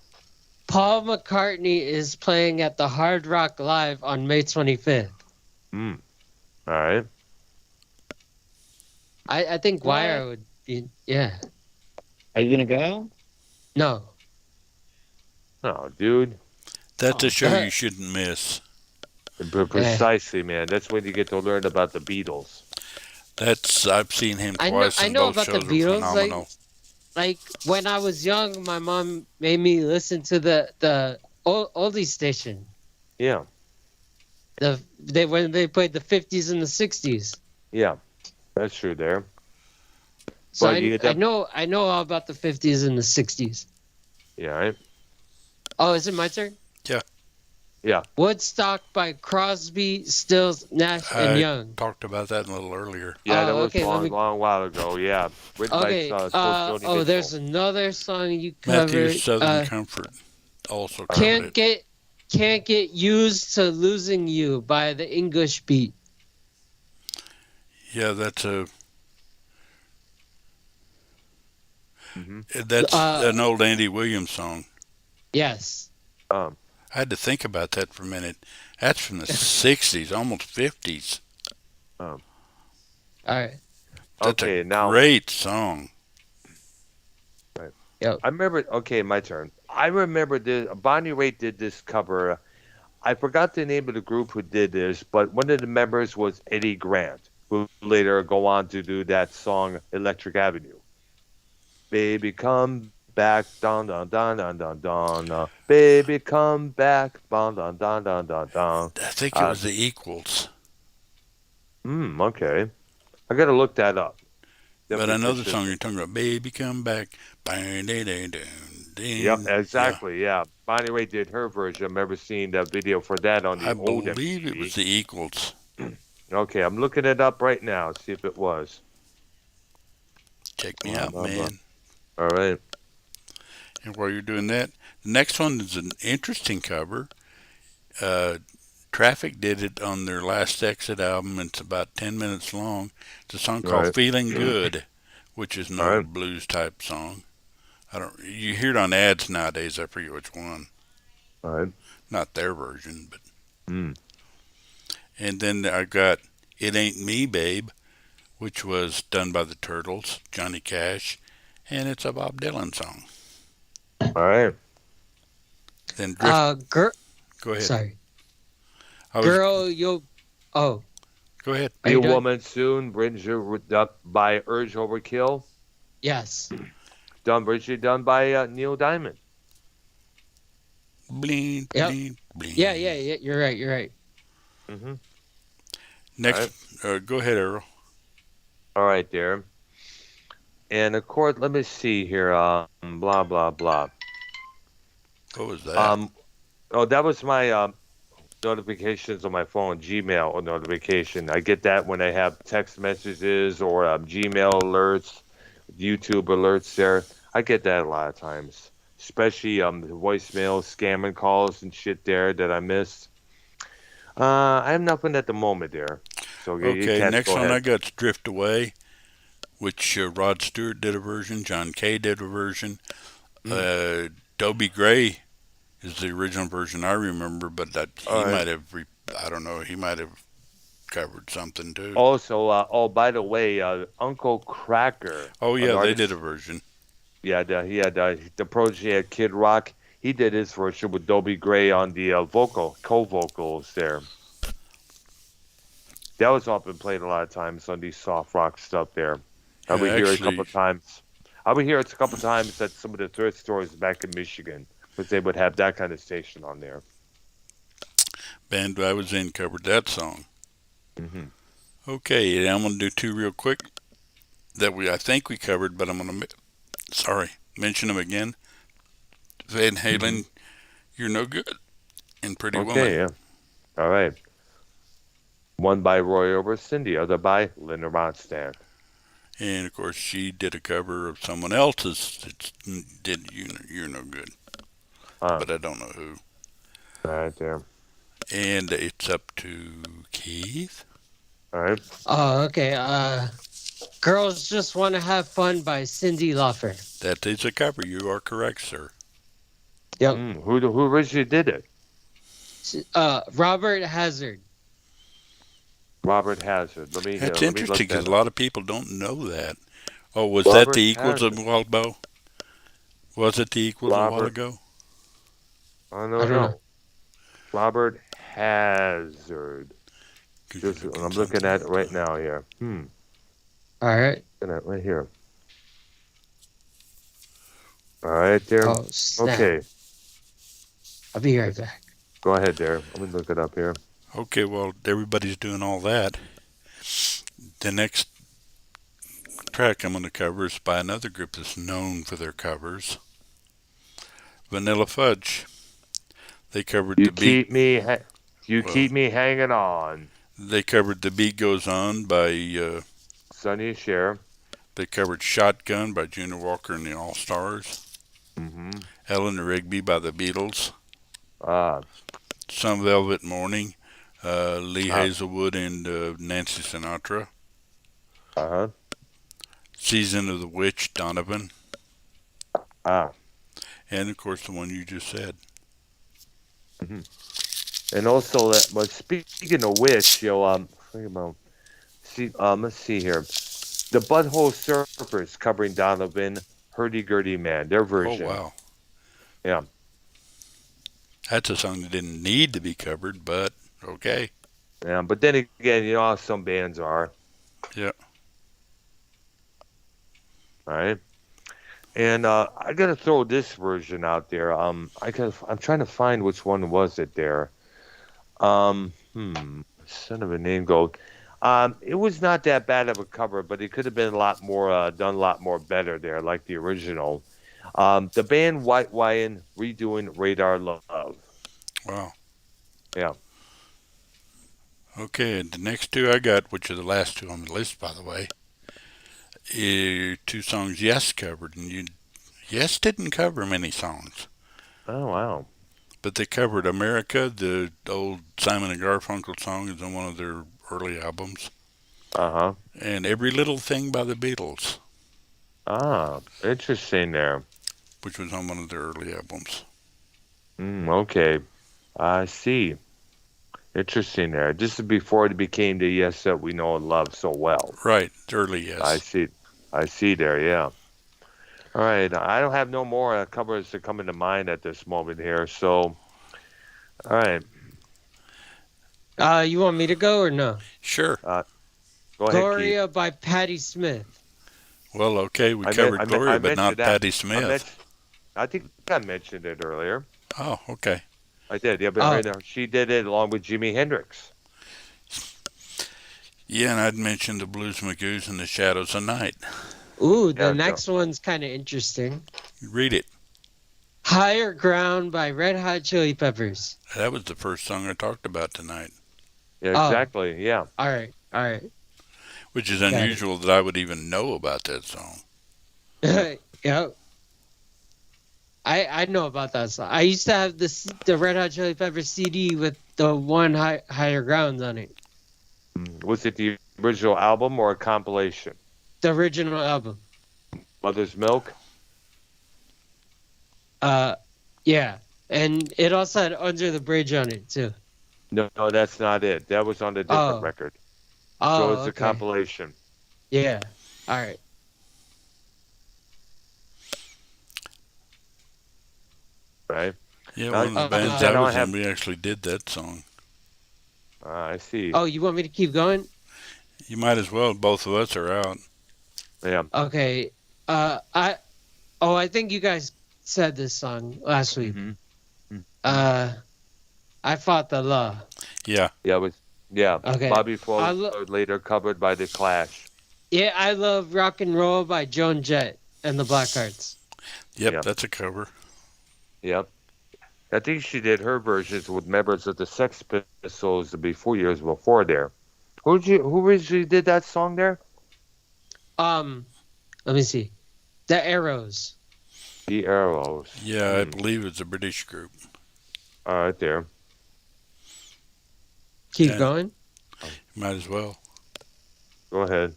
Paul McCartney is playing at the Hard Rock Live on May 25th. All right. I think Wire would be. Yeah. Are you gonna go? No. Oh, dude. That's a show you shouldn't miss. Precisely, man. That's when you get to learn about the Beatles. I've seen him twice. I know and both about the shows Beatles. are phenomenal. Like when I was young, my mom made me listen to the oldie station. Yeah. When they played the 50s and the 60s. Yeah, that's true there. So I know all about the 50s and the 60s. Yeah, right? Oh, is it my turn? Yeah. Yeah. Woodstock by Crosby, Stills, Nash, and Young. Talked about that a little earlier. Yeah, that was long while ago. Yeah. Okay. There's another song you covered. Matthew's Southern Comfort also covered Can't Get Used to Losing You by the English Beat. Yeah, that's an old Andy Williams song. Yes. I had to think about that for a minute. That's from the 60s, almost 50s. All right. That's a great song. Right. Yep. I remember. Okay, my turn. I remember this. Bonnie Raitt did this cover. I forgot the name of the group who did this, but one of the members was Eddie Grant, who later go on to do that song "Electric Avenue." Baby, come back, don don don don don don. Baby, come back, don don don don don don. I think it was the Equals. Okay. I got to look that up. But I know the song you're talking about. Baby, come back. Yep, exactly. Yeah. Bonnie Raitt did her version. I remember seeing the video for that on the old MTV. I believe it was the Equals. Okay, I'm looking it up right now. See if it was. Check me out, man. All right. And while you're doing that, the next one is an interesting cover. Traffic did it on their Last Exit album. It's about 10 minutes long. It's a song called Feeling Good, which is an old blues type song. I don't. You hear it on ads nowadays. I forget which one. All right. Not their version, but. Mm. And then I got "It Ain't Me, Babe," which was done by the Turtles, Johnny Cash, and it's a Bob Dylan song. All right. Then Drift. Girl. Go ahead. Sorry. I was. Girl, you'll. Oh, Go ahead. are Be you a done? Woman Soon brings you up by Urge Overkill. Yes. Done by Neil Diamond. Bling, Yep. bling, bling. Yeah. You're right. You're right. Mm-hmm. Next, go ahead, Earl. All right, there. And of course, let me see here. Blah blah blah. What was that? That was my notifications on my phone, Gmail notification. I get that when I have text messages or Gmail alerts, YouTube alerts. There, I get that a lot of times, especially the voicemail, scamming calls and shit there that I missed. I have nothing at the moment there. So you Okay, can't next go one I ahead. got's "Drift Away," which Rod Stewart did a version, John Kay did a version. Dobie Gray is the original version I remember, but that All he right. might have, I don't know, he might have covered something too. Also, by the way, Uncle Cracker. Oh an yeah, they did artist, a version. Yeah, he had the protege had Kid Rock. He did his version with Dobie Gray on the co-vocals there. That was often played a lot of times on these soft rock stuff there. I Yeah, would hear it a couple actually, of times. I would hear it a couple of times at some of the thrift stores back in Michigan, but they would have that kind of station on there. band I was in covered that song. Hmm. Okay, and I'm gonna do two real quick that I think we covered, but I'm gonna mention them again. Van Halen, "You're No Good," and "Pretty Okay, Woman." yeah. All right. One by Roy Orbison, the other by Linda Ronstadt. And of course, she did a cover of someone else's that did "You're No Good," but I don't know who. Right there. And it's up to Keith. All right. Oh, okay. Girls Just Want to Have Fun by Cyndi Lauper. That is a cover. You are correct, sir. Yep. Who originally did it? Robert Hazard. Robert Hazard. Let me That's let me look interesting because that a up. lot of people don't know that. Oh, was that Robert the Equals a Hazard. while ago? Was it the Equals a while Robert. ago? I I don't don't know. know. Robert Hazard. Because you're I'm looking looking something at it up. right now here. All right. Looking at it right here. All right there. Oh, snap. Okay. I'll be right back. Go ahead there. Let me look it up here. Okay, well, everybody's doing all that. The next track I'm going to cover is by another group that's known for their covers, Vanilla Fudge. They covered You the beat. keep me you Well, keep me hanging on. they covered "The Beat Goes On" by. Sonny and Cher. They covered "Shotgun" by Junior Walker and the All Stars. Mm-hmm. Eleanor Rigby by the Beatles. Ah. "Some Velvet Morning," Lee Ah. Hazelwood and Nancy Sinatra. Uh-huh. "Season of the Witch," Donovan. Ah. And of course the one you just said. Mm-hmm. And also, but speaking of which, think about, let's see here. The Butthole Surfers covering Donovan, Hurdy Gurdy Man, their Oh version. wow. Yeah. That's a song that didn't need to be covered, but okay. Yeah. But then again, you know how some bands are. Yeah. All right. And I gotta throw this version out there. I'm trying to find which one was it there. Son of a name goat. It was not that bad of a cover, but it could have been a lot more done a lot more better there, like the original. The band White Wine redoing Radar Love. Wow. Yeah. Okay, and the next two I got, which are the last two on the list, by the way, two songs Yes covered, and Yes didn't cover many songs, Oh wow. but they covered "America," the old Simon and Garfunkel song, is on one of their early albums, Uh-huh. and "Every Little Thing" by the Beatles. Ah, interesting there. which was on one of their early albums. Okay. I see. Interesting there. This is before it became the Yes that we know and love so well. Right, early Yes. I see there, yeah. All right. I don't have no more covers that come into mind at this moment here. So, all right. You want me to go or no? Sure. Go ahead, Keith. Gloria by Patti Smith. Well, okay, we I covered meant- Gloria, I but not mentioned that. Patti Smith. I think I mentioned it earlier. Oh, okay. I did. Yeah, but she did it along with Jimi Hendrix. Yeah, and I'd mentioned the Blues Magoos and the Shadows of Night. Ooh, the Yeah, next one's kind of interesting. Read it. Higher Ground by Red Hot Chili Peppers. That was the first song I talked about tonight, Yeah, Oh. exactly. Yeah. All right. which is Okay. unusual that I would even know about that song. Yep. I know about that song. I used to have the Red Hot Chili Peppers CD with the one Higher Ground on it. Was it the original album or a compilation? The original album. Mother's Milk? Yeah. And it also had Under the Bridge on it too. No, that's not it. That was on a different Oh. record. Oh, So it's a okay. compilation. Yeah. All right. Right? Yeah, Uh, one of the uh, bands I I don't was have- in, we actually did that song. I see. Oh, you want me to keep going? You might as well. Both of us are out. Yeah. Okay. I think you guys said this song last week. Mhm. I Fought the Law. Yeah, Yeah. Okay. Bobby I Fuller lo- later covered by The Clash. Yeah, I Love Rock and Roll by Joan Jett and the Blackhearts. yep, Yeah. that's a cover. Yep. I think she did her versions with members of the Sex Pistols the 4 years before there. Who originally did that song there? Let me see. The Arrows. The Arrows. Yeah, I believe it's a British group. All right there. Keep Yeah. going. Might as well. Go ahead.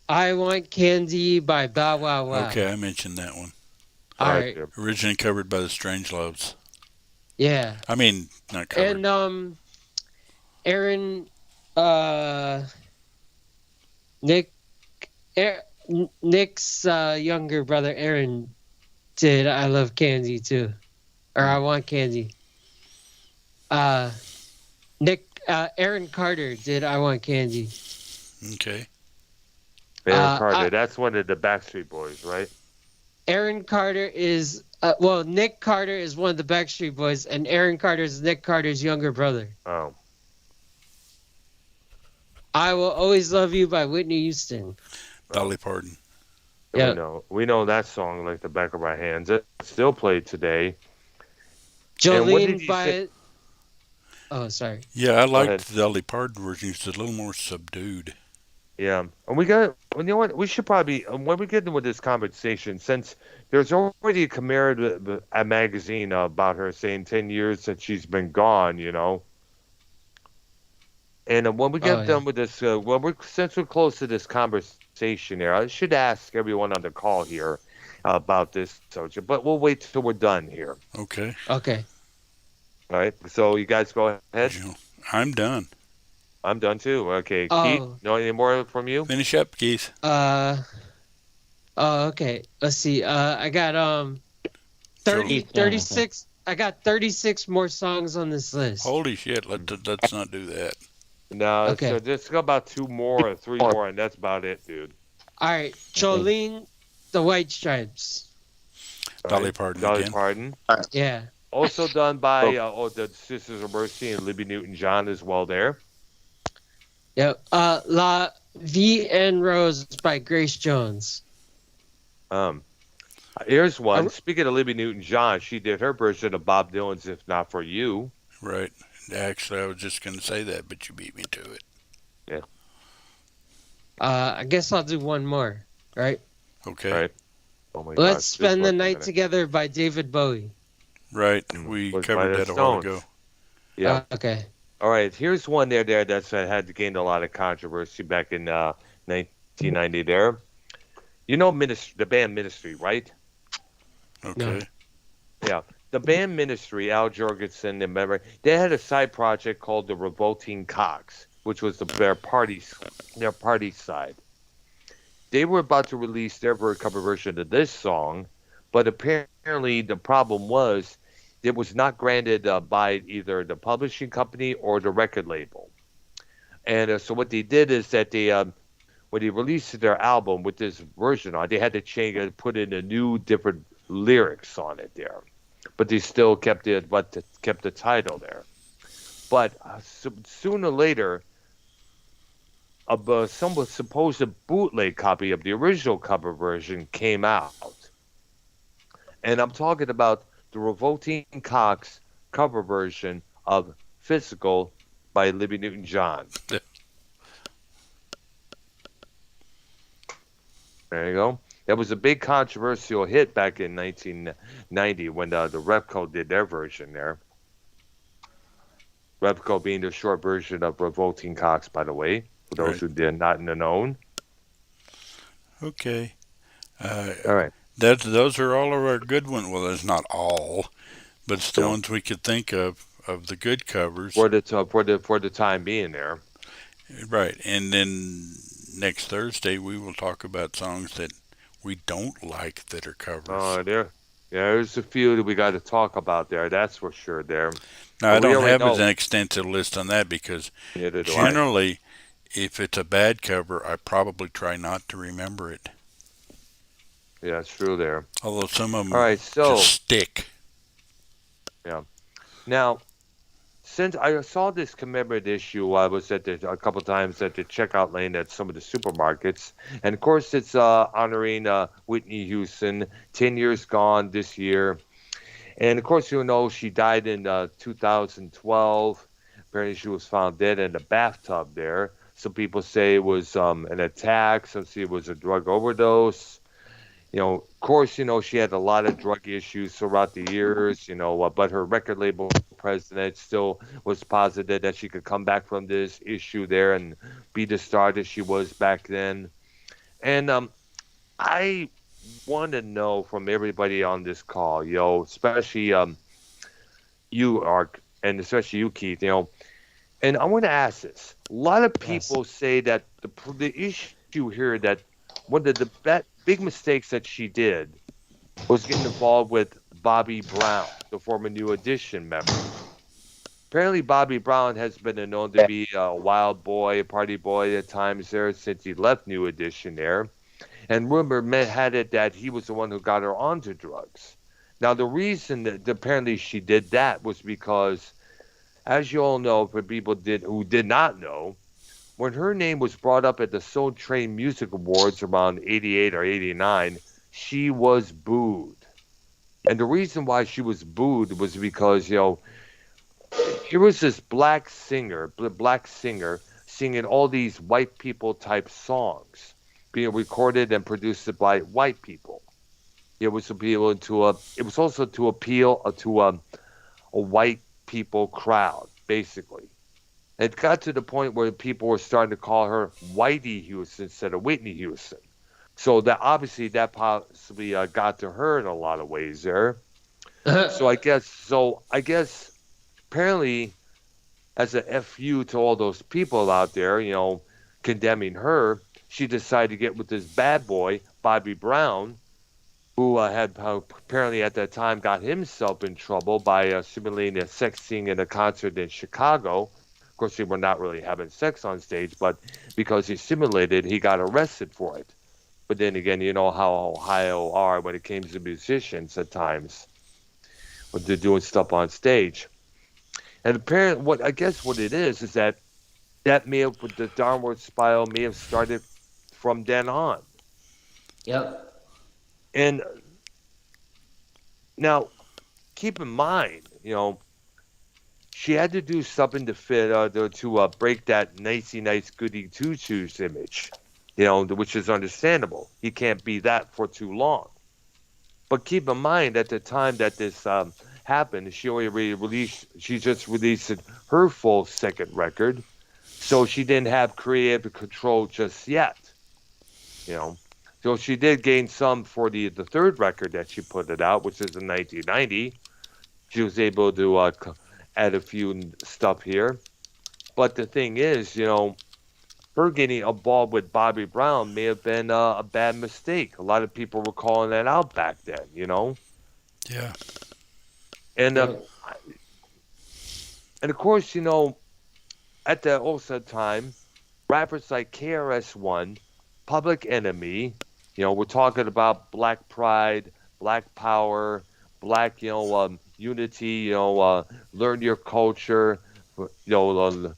I Want Candy by Bow Wow Wow. Okay, I mentioned that one. All right. there. Originally covered by the Strangeloves. Yeah. I mean, not covered. And Aaron Nick's younger brother Aaron did I Love Candy too. Or I Want Candy. Aaron Carter did I Want Candy. Okay. Aaron Carter. I- That's one of the Backstreet Boys, right? Aaron Carter is Nick Carter is one of the Backstreet Boys, and Aaron Carter is Nick Carter's younger brother. Oh. I Will Always Love You by Whitney Houston. Dolly Parton. Yeah. We know that song like the back of our hands. It's still played today. And what did Jolene you by. say- Oh, sorry. Yeah, I ahead. liked the Dolly Parton version. It's a little more subdued. Yeah, and you know what? We should probably, when we get into this conversation, since there's already a Chimera a magazine about her saying 10 years that she's been gone, you know. And when we get Oh, done with this, since we're close to this conversation here, I should ask everyone on the call here about this subject, but we'll wait till we're done here. Okay. Okay. All right, so you guys go ahead. I'm done. I'm done too. Okay, Oh. Keith, no any more from you? Finish up, Keith. Okay. Let's see. I got 36. I got 36 more songs on this list. Holy shit, let's not do that. No, Okay. so just go about 2 more or 3 more, and that's about it, dude. All right. Jolene, The White Stripes. All Dolly right. Parton Dolly again. Parton. Yeah. Also done by the Sisters of Mercy and Libby Newton-John as well there. Yep. La Vie en Rose by Grace Jones. Here's one. Speaking of Libby Newton-John, she did her version of Bob Dylan's "If Not for You." Right. Actually, I was just going to say that, but you beat me to it. I guess I'll do one more. Right. Okay. Right. Oh my Let's gosh, Spend the this Night was- Together by David Bowie. Right. We Was by covered the that a while Stones. ago. Yeah. Okay. All right. Here's one there that's had gained a lot of controversy back in 1990 there. You know the band Ministry, right? Okay. Yeah. The band Ministry, Al Jorgensen, remember, they had a side project called the Revolting Cocks, which was their party side. They were about to release their cover version of this song, but apparently the problem was it was not granted by either the publishing company or the record label. And so what they did is that when they released their album with this version on, they had to change it, put in a new, different lyrics on it there, but they still kept the title there. But sooner or later, some supposed bootleg copy of the original cover version came out, and I'm talking about the Revolting Cocks cover version of "Physical" by Libby Newton-John. There you go. That was a big controversial hit back in 1990 when the Repco did their version there. Repco being the short version of Revolting Cocks, by the way, for those who did not know. Okay. All right. Those are all of our good ones. Well, there's not all, but it's the No. ones we could think of the good covers. For the time being there. Right. And then next Thursday we will talk about songs that we don't like that are covers. Oh, there's a few that we got to talk about there. That's for sure there. Now, I don't have know. an extensive list on that because Neither do generally, if it's a bad cover, I probably try not to remember it. Yeah, it's true there. Although some of them All right, so just stick. Yeah. Now, since I saw this commemorative issue, I was at a couple times at the checkout lane at some of the supermarkets, and of course it's honoring Whitney Houston, 10 years gone this year, and of course you know she died in 2012. Apparently she was found dead in a bathtub there. Some people say it was an attack. Some say it was a drug overdose. Of course, she had a lot of drug issues throughout the years, but her record label president still was positive that she could come back from this issue there and be the star that she was back then. And I want to know from everybody on this call, especially you, Ark, and especially you, Keith, and I want to ask this. A lot of people say that the issue here, that one of the big mistakes that she did was getting involved with Bobby Brown, the former New Edition member. Apparently, Bobby Brown has been known to be a wild boy, a party boy at times there since he left New Edition there. And rumor had it that he was the one who got her onto drugs. Now, the reason that apparently she did that was because, as you all know, for people who did not know, when her name was brought up at the Soul Train Music Awards around 88 or 89, she was booed. And the reason why she was booed was because, here was this black singer singing all these white people type songs being recorded and produced by white people. It was also to appeal to a white people crowd, basically. It got to the point where people were starting to call her Whitey Houston instead of Whitney Houston. So that obviously that possibly got to her in a lot of ways there. So I guess apparently as a FU to all those people out there, condemning her, she decided to get with this bad boy, Bobby Brown, who had apparently at that time got himself in trouble by simulating a sex scene in a concert in Chicago. Of course, they were not really having sex on stage, but because he simulated, he got arrested for it. But then again, you know how Ohio are when it came to musicians at times, when they're doing stuff on stage. And apparently, what it is that may have, the downward spiral may have started from then on. Yep. And now, keep in mind, she had to do something to fit to break that nicey nice goody two shoes image, which is understandable. He can't be that for too long. But keep in mind, at the time that this happened, she just released her full second record, so she didn't have creative control just yet. So So she did gain some for the third record that she put it out, which is in 1990. She was able to add a few stuff here. But the thing is, her getting involved with Bobby Brown may have been a bad mistake. A lot of people were calling that out back then. Yeah. And Yeah. and of course, at the also time, rappers like KRS-One, Public Enemy, we're talking about Black Pride, Black Power, Black, unity, learn your culture, learn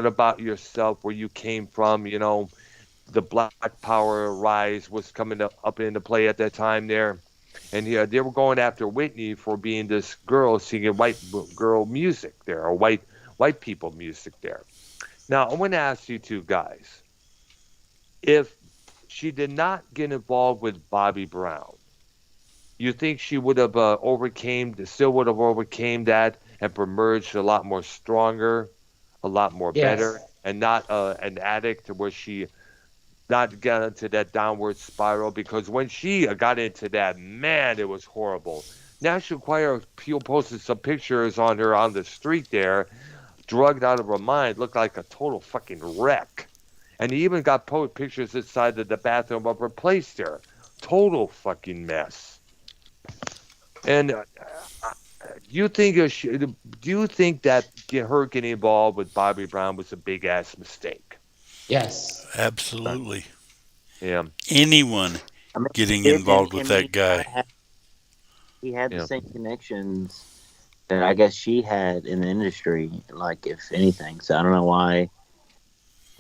about yourself, where you came from, the Black Power rise was coming up into play at that time there. And yeah, they were going after Whitney for being this girl singing white girl music there, or white people music there. Now, I want to ask you two guys, if she did not get involved with Bobby Brown, you think she would have still would have overcame that and emerged a lot more stronger, a lot more better, Yes. and not an addict where she not got into that downward spiral? Because when she got into that, man, it was horrible. National Enquirer posted some pictures on her on the street there, drugged out of her mind, looked like a total fucking wreck. And he even got pictures inside of the bathroom of her place there. Total fucking mess. And do you think that her getting involved with Bobby Brown was a big ass mistake? Yes. Absolutely. Yeah, Anyone I mean, getting did then, involved I with mean, that guy. he had the yeah. same connections that I guess she had in the industry, like if anything. So I don't know why.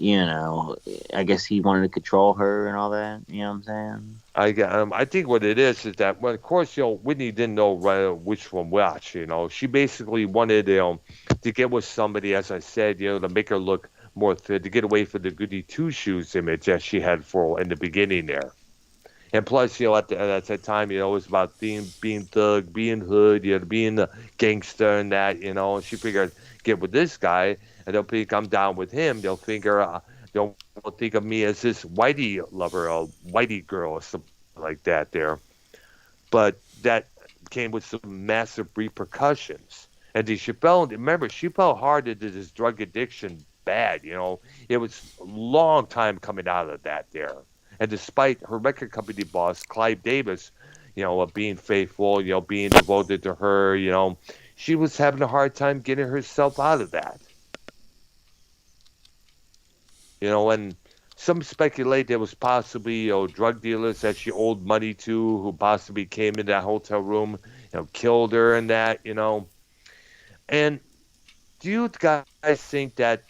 I guess he wanted to control her and all that. You know what I'm saying? I think what it is that, well, of course, Whitney didn't know which one which. She basically wanted to get with somebody, as I said, to make her look more fit, to get away from the goody two shoes image that she had for in the beginning there. And plus, at that time, it was about being thug, being hood, being the gangster and that, And she figured, get with this guy, and they'll think I'm down with him. They'll think of me as this whitey lover, or whitey girl, or something like that there. But that came with some massive repercussions. And remember, she fell hard into this drug addiction bad. It was a long time coming out of that there. And despite her record company boss, Clive Davis, being faithful, being devoted to her, she was having a hard time getting herself out of that. And some speculate there was possibly, drug dealers that she owed money to who possibly came in that hotel room, killed her and that. And do you guys think that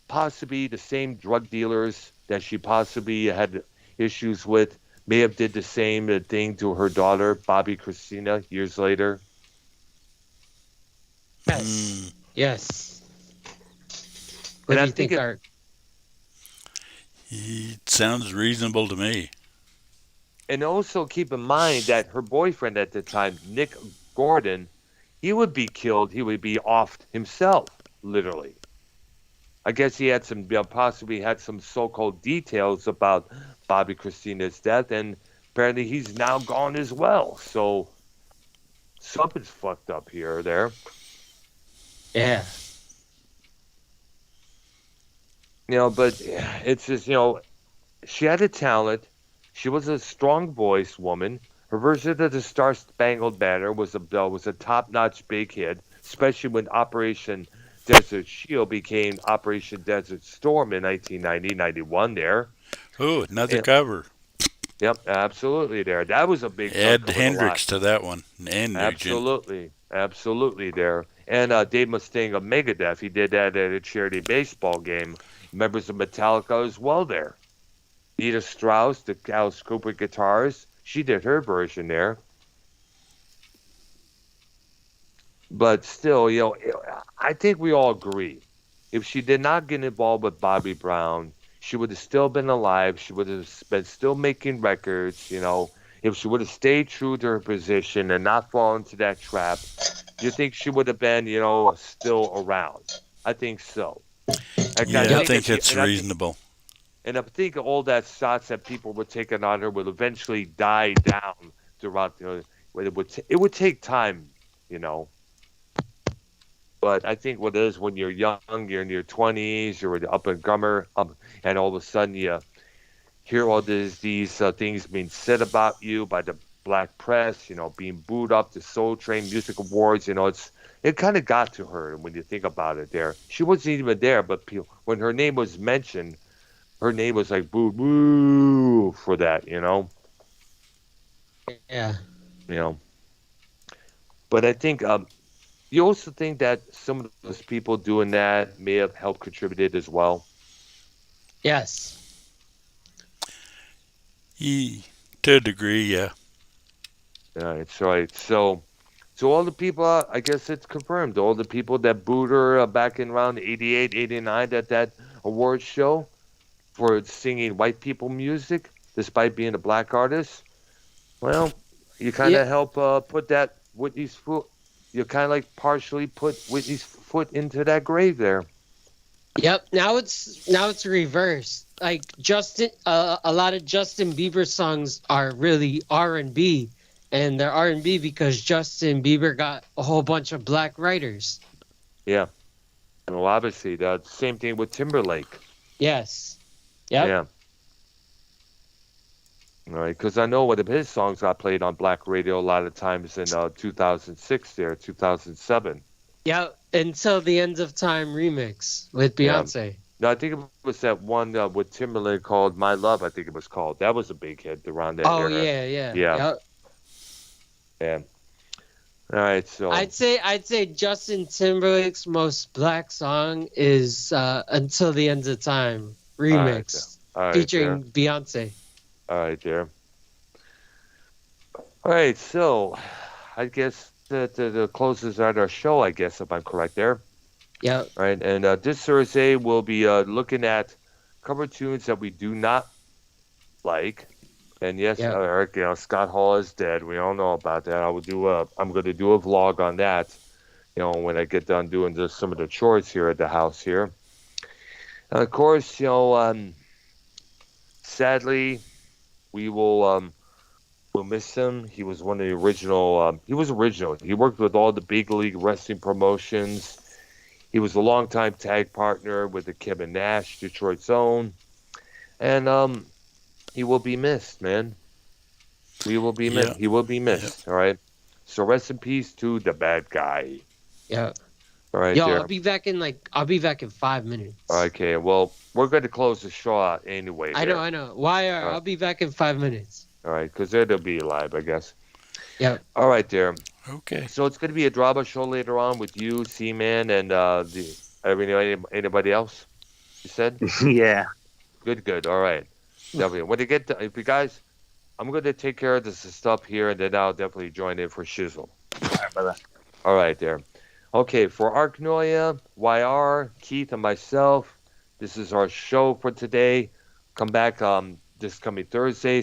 possibly the same drug dealers that she possibly had issues with may have did the same thing to her daughter, Bobby Christina, years later? Yes. Yes. What And do I you think think, Art? It sounds reasonable to me. And also keep in mind that her boyfriend at the time, Nick Gordon, he would be killed. He would be offed himself, literally. I guess he had possibly had some so-called details about Bobby Christina's death, and apparently he's now gone as well. So something's fucked up here or there. Yeah. But it's just, she had a talent. She was a strong voice woman. Her version of the Star Spangled Banner was a top-notch big hit, especially when Operation Desert Shield became Operation Desert Storm in 1990-91 there. Oh, another Yeah, cover. yep, absolutely there. That was a big chunk Add of it, a lot. Hendrix to that one, and Nugent. Absolutely there. And Dave Mustaine of Megadeth, he did that at a charity baseball game. Members of Metallica as well there. Nita Strauss, the Alice Cooper guitars, she did her version there. But still, I think we all agree. If she did not get involved with Bobby Brown, she would have still been alive. She would have been still making records. If she would have stayed true to her position and not fallen into that trap, do you think she would have been, still around? I think so. Yeah, I think if it's reasonable. And I think all that shots that people were taking on her will eventually die down throughout. It would take time, you know. But I think what it is when you're young, you're in your 20s, you're an up and comer, and all of a sudden you hear all these things being said about you by the black press, being booed up the Soul Train Music Awards. It kind of got to her when you think about it. There, she wasn't even there, but when her name was mentioned, her name was like boo boo for that. Yeah. But I think you also think that some of those people doing that may have helped contributed as well. Yes. To a degree, yeah. It's right. So all the people, I guess it's confirmed. All the people that booed her back in around 88, 89 at that awards show for singing white people music, despite being a black artist. Well, you kind of help put that Whitney's foot. You kind of like partially put Whitney's foot into that grave there. Yep. Now it's reversed. Like a lot of Justin Bieber songs are really R&B, and they're R&B because Justin Bieber got a whole bunch of black writers. Yeah. Well, obviously, the same thing with Timberlake. Yes. Yep. Yeah. All right, because I know one of his songs got played on black radio a lot of times in 2006 there, 2007. Yeah, Until the End of Time remix with Beyonce. Yeah. No, I think it was that one with Timberlake called My Love, I think it was called. That was a big hit around that era. Yeah. Yeah. Yeah. All right, so I'd say Justin Timberlake's most black song is Until the End of Time remix all right, featuring Beyonce. All right, there. All right, so I guess the closes out our show, I guess, if I'm correct there. Yeah. All right, and this Thursday we'll be looking at cover tunes that we do not like. And yes, Eric, Scott Hall is dead. We all know about that. I'm going to do a vlog on that. When I get done doing some of the chores here at the house here. And of course, sadly, we will we'll miss him. He was one of the original. He was original. He worked with all the big league wrestling promotions. He was a longtime tag partner with the Kevin Nash, Detroit's own, and he will be missed, man. We will be missed. He will be missed. All right. So rest in peace to the bad guy. Yeah. All right. Yo, there. I'll be back in 5 minutes. Okay. Well, we're going to close the show out anyway. I know. I'll be back in 5 minutes. All right, because they'll be live, I guess. Yeah. All right, there. Okay. So it's going to be a drama show later on with you, C-Man, and anybody else? You said? Yeah. Good. All right. Definitely. When you get to, if you guys, I'm going to take care of this stuff here, and then I'll definitely join in for Shizzle. All right, brother. All right, there. Okay, for Arknolia, YR, Keith, and myself, this is our show for today. Come back this coming Thursday,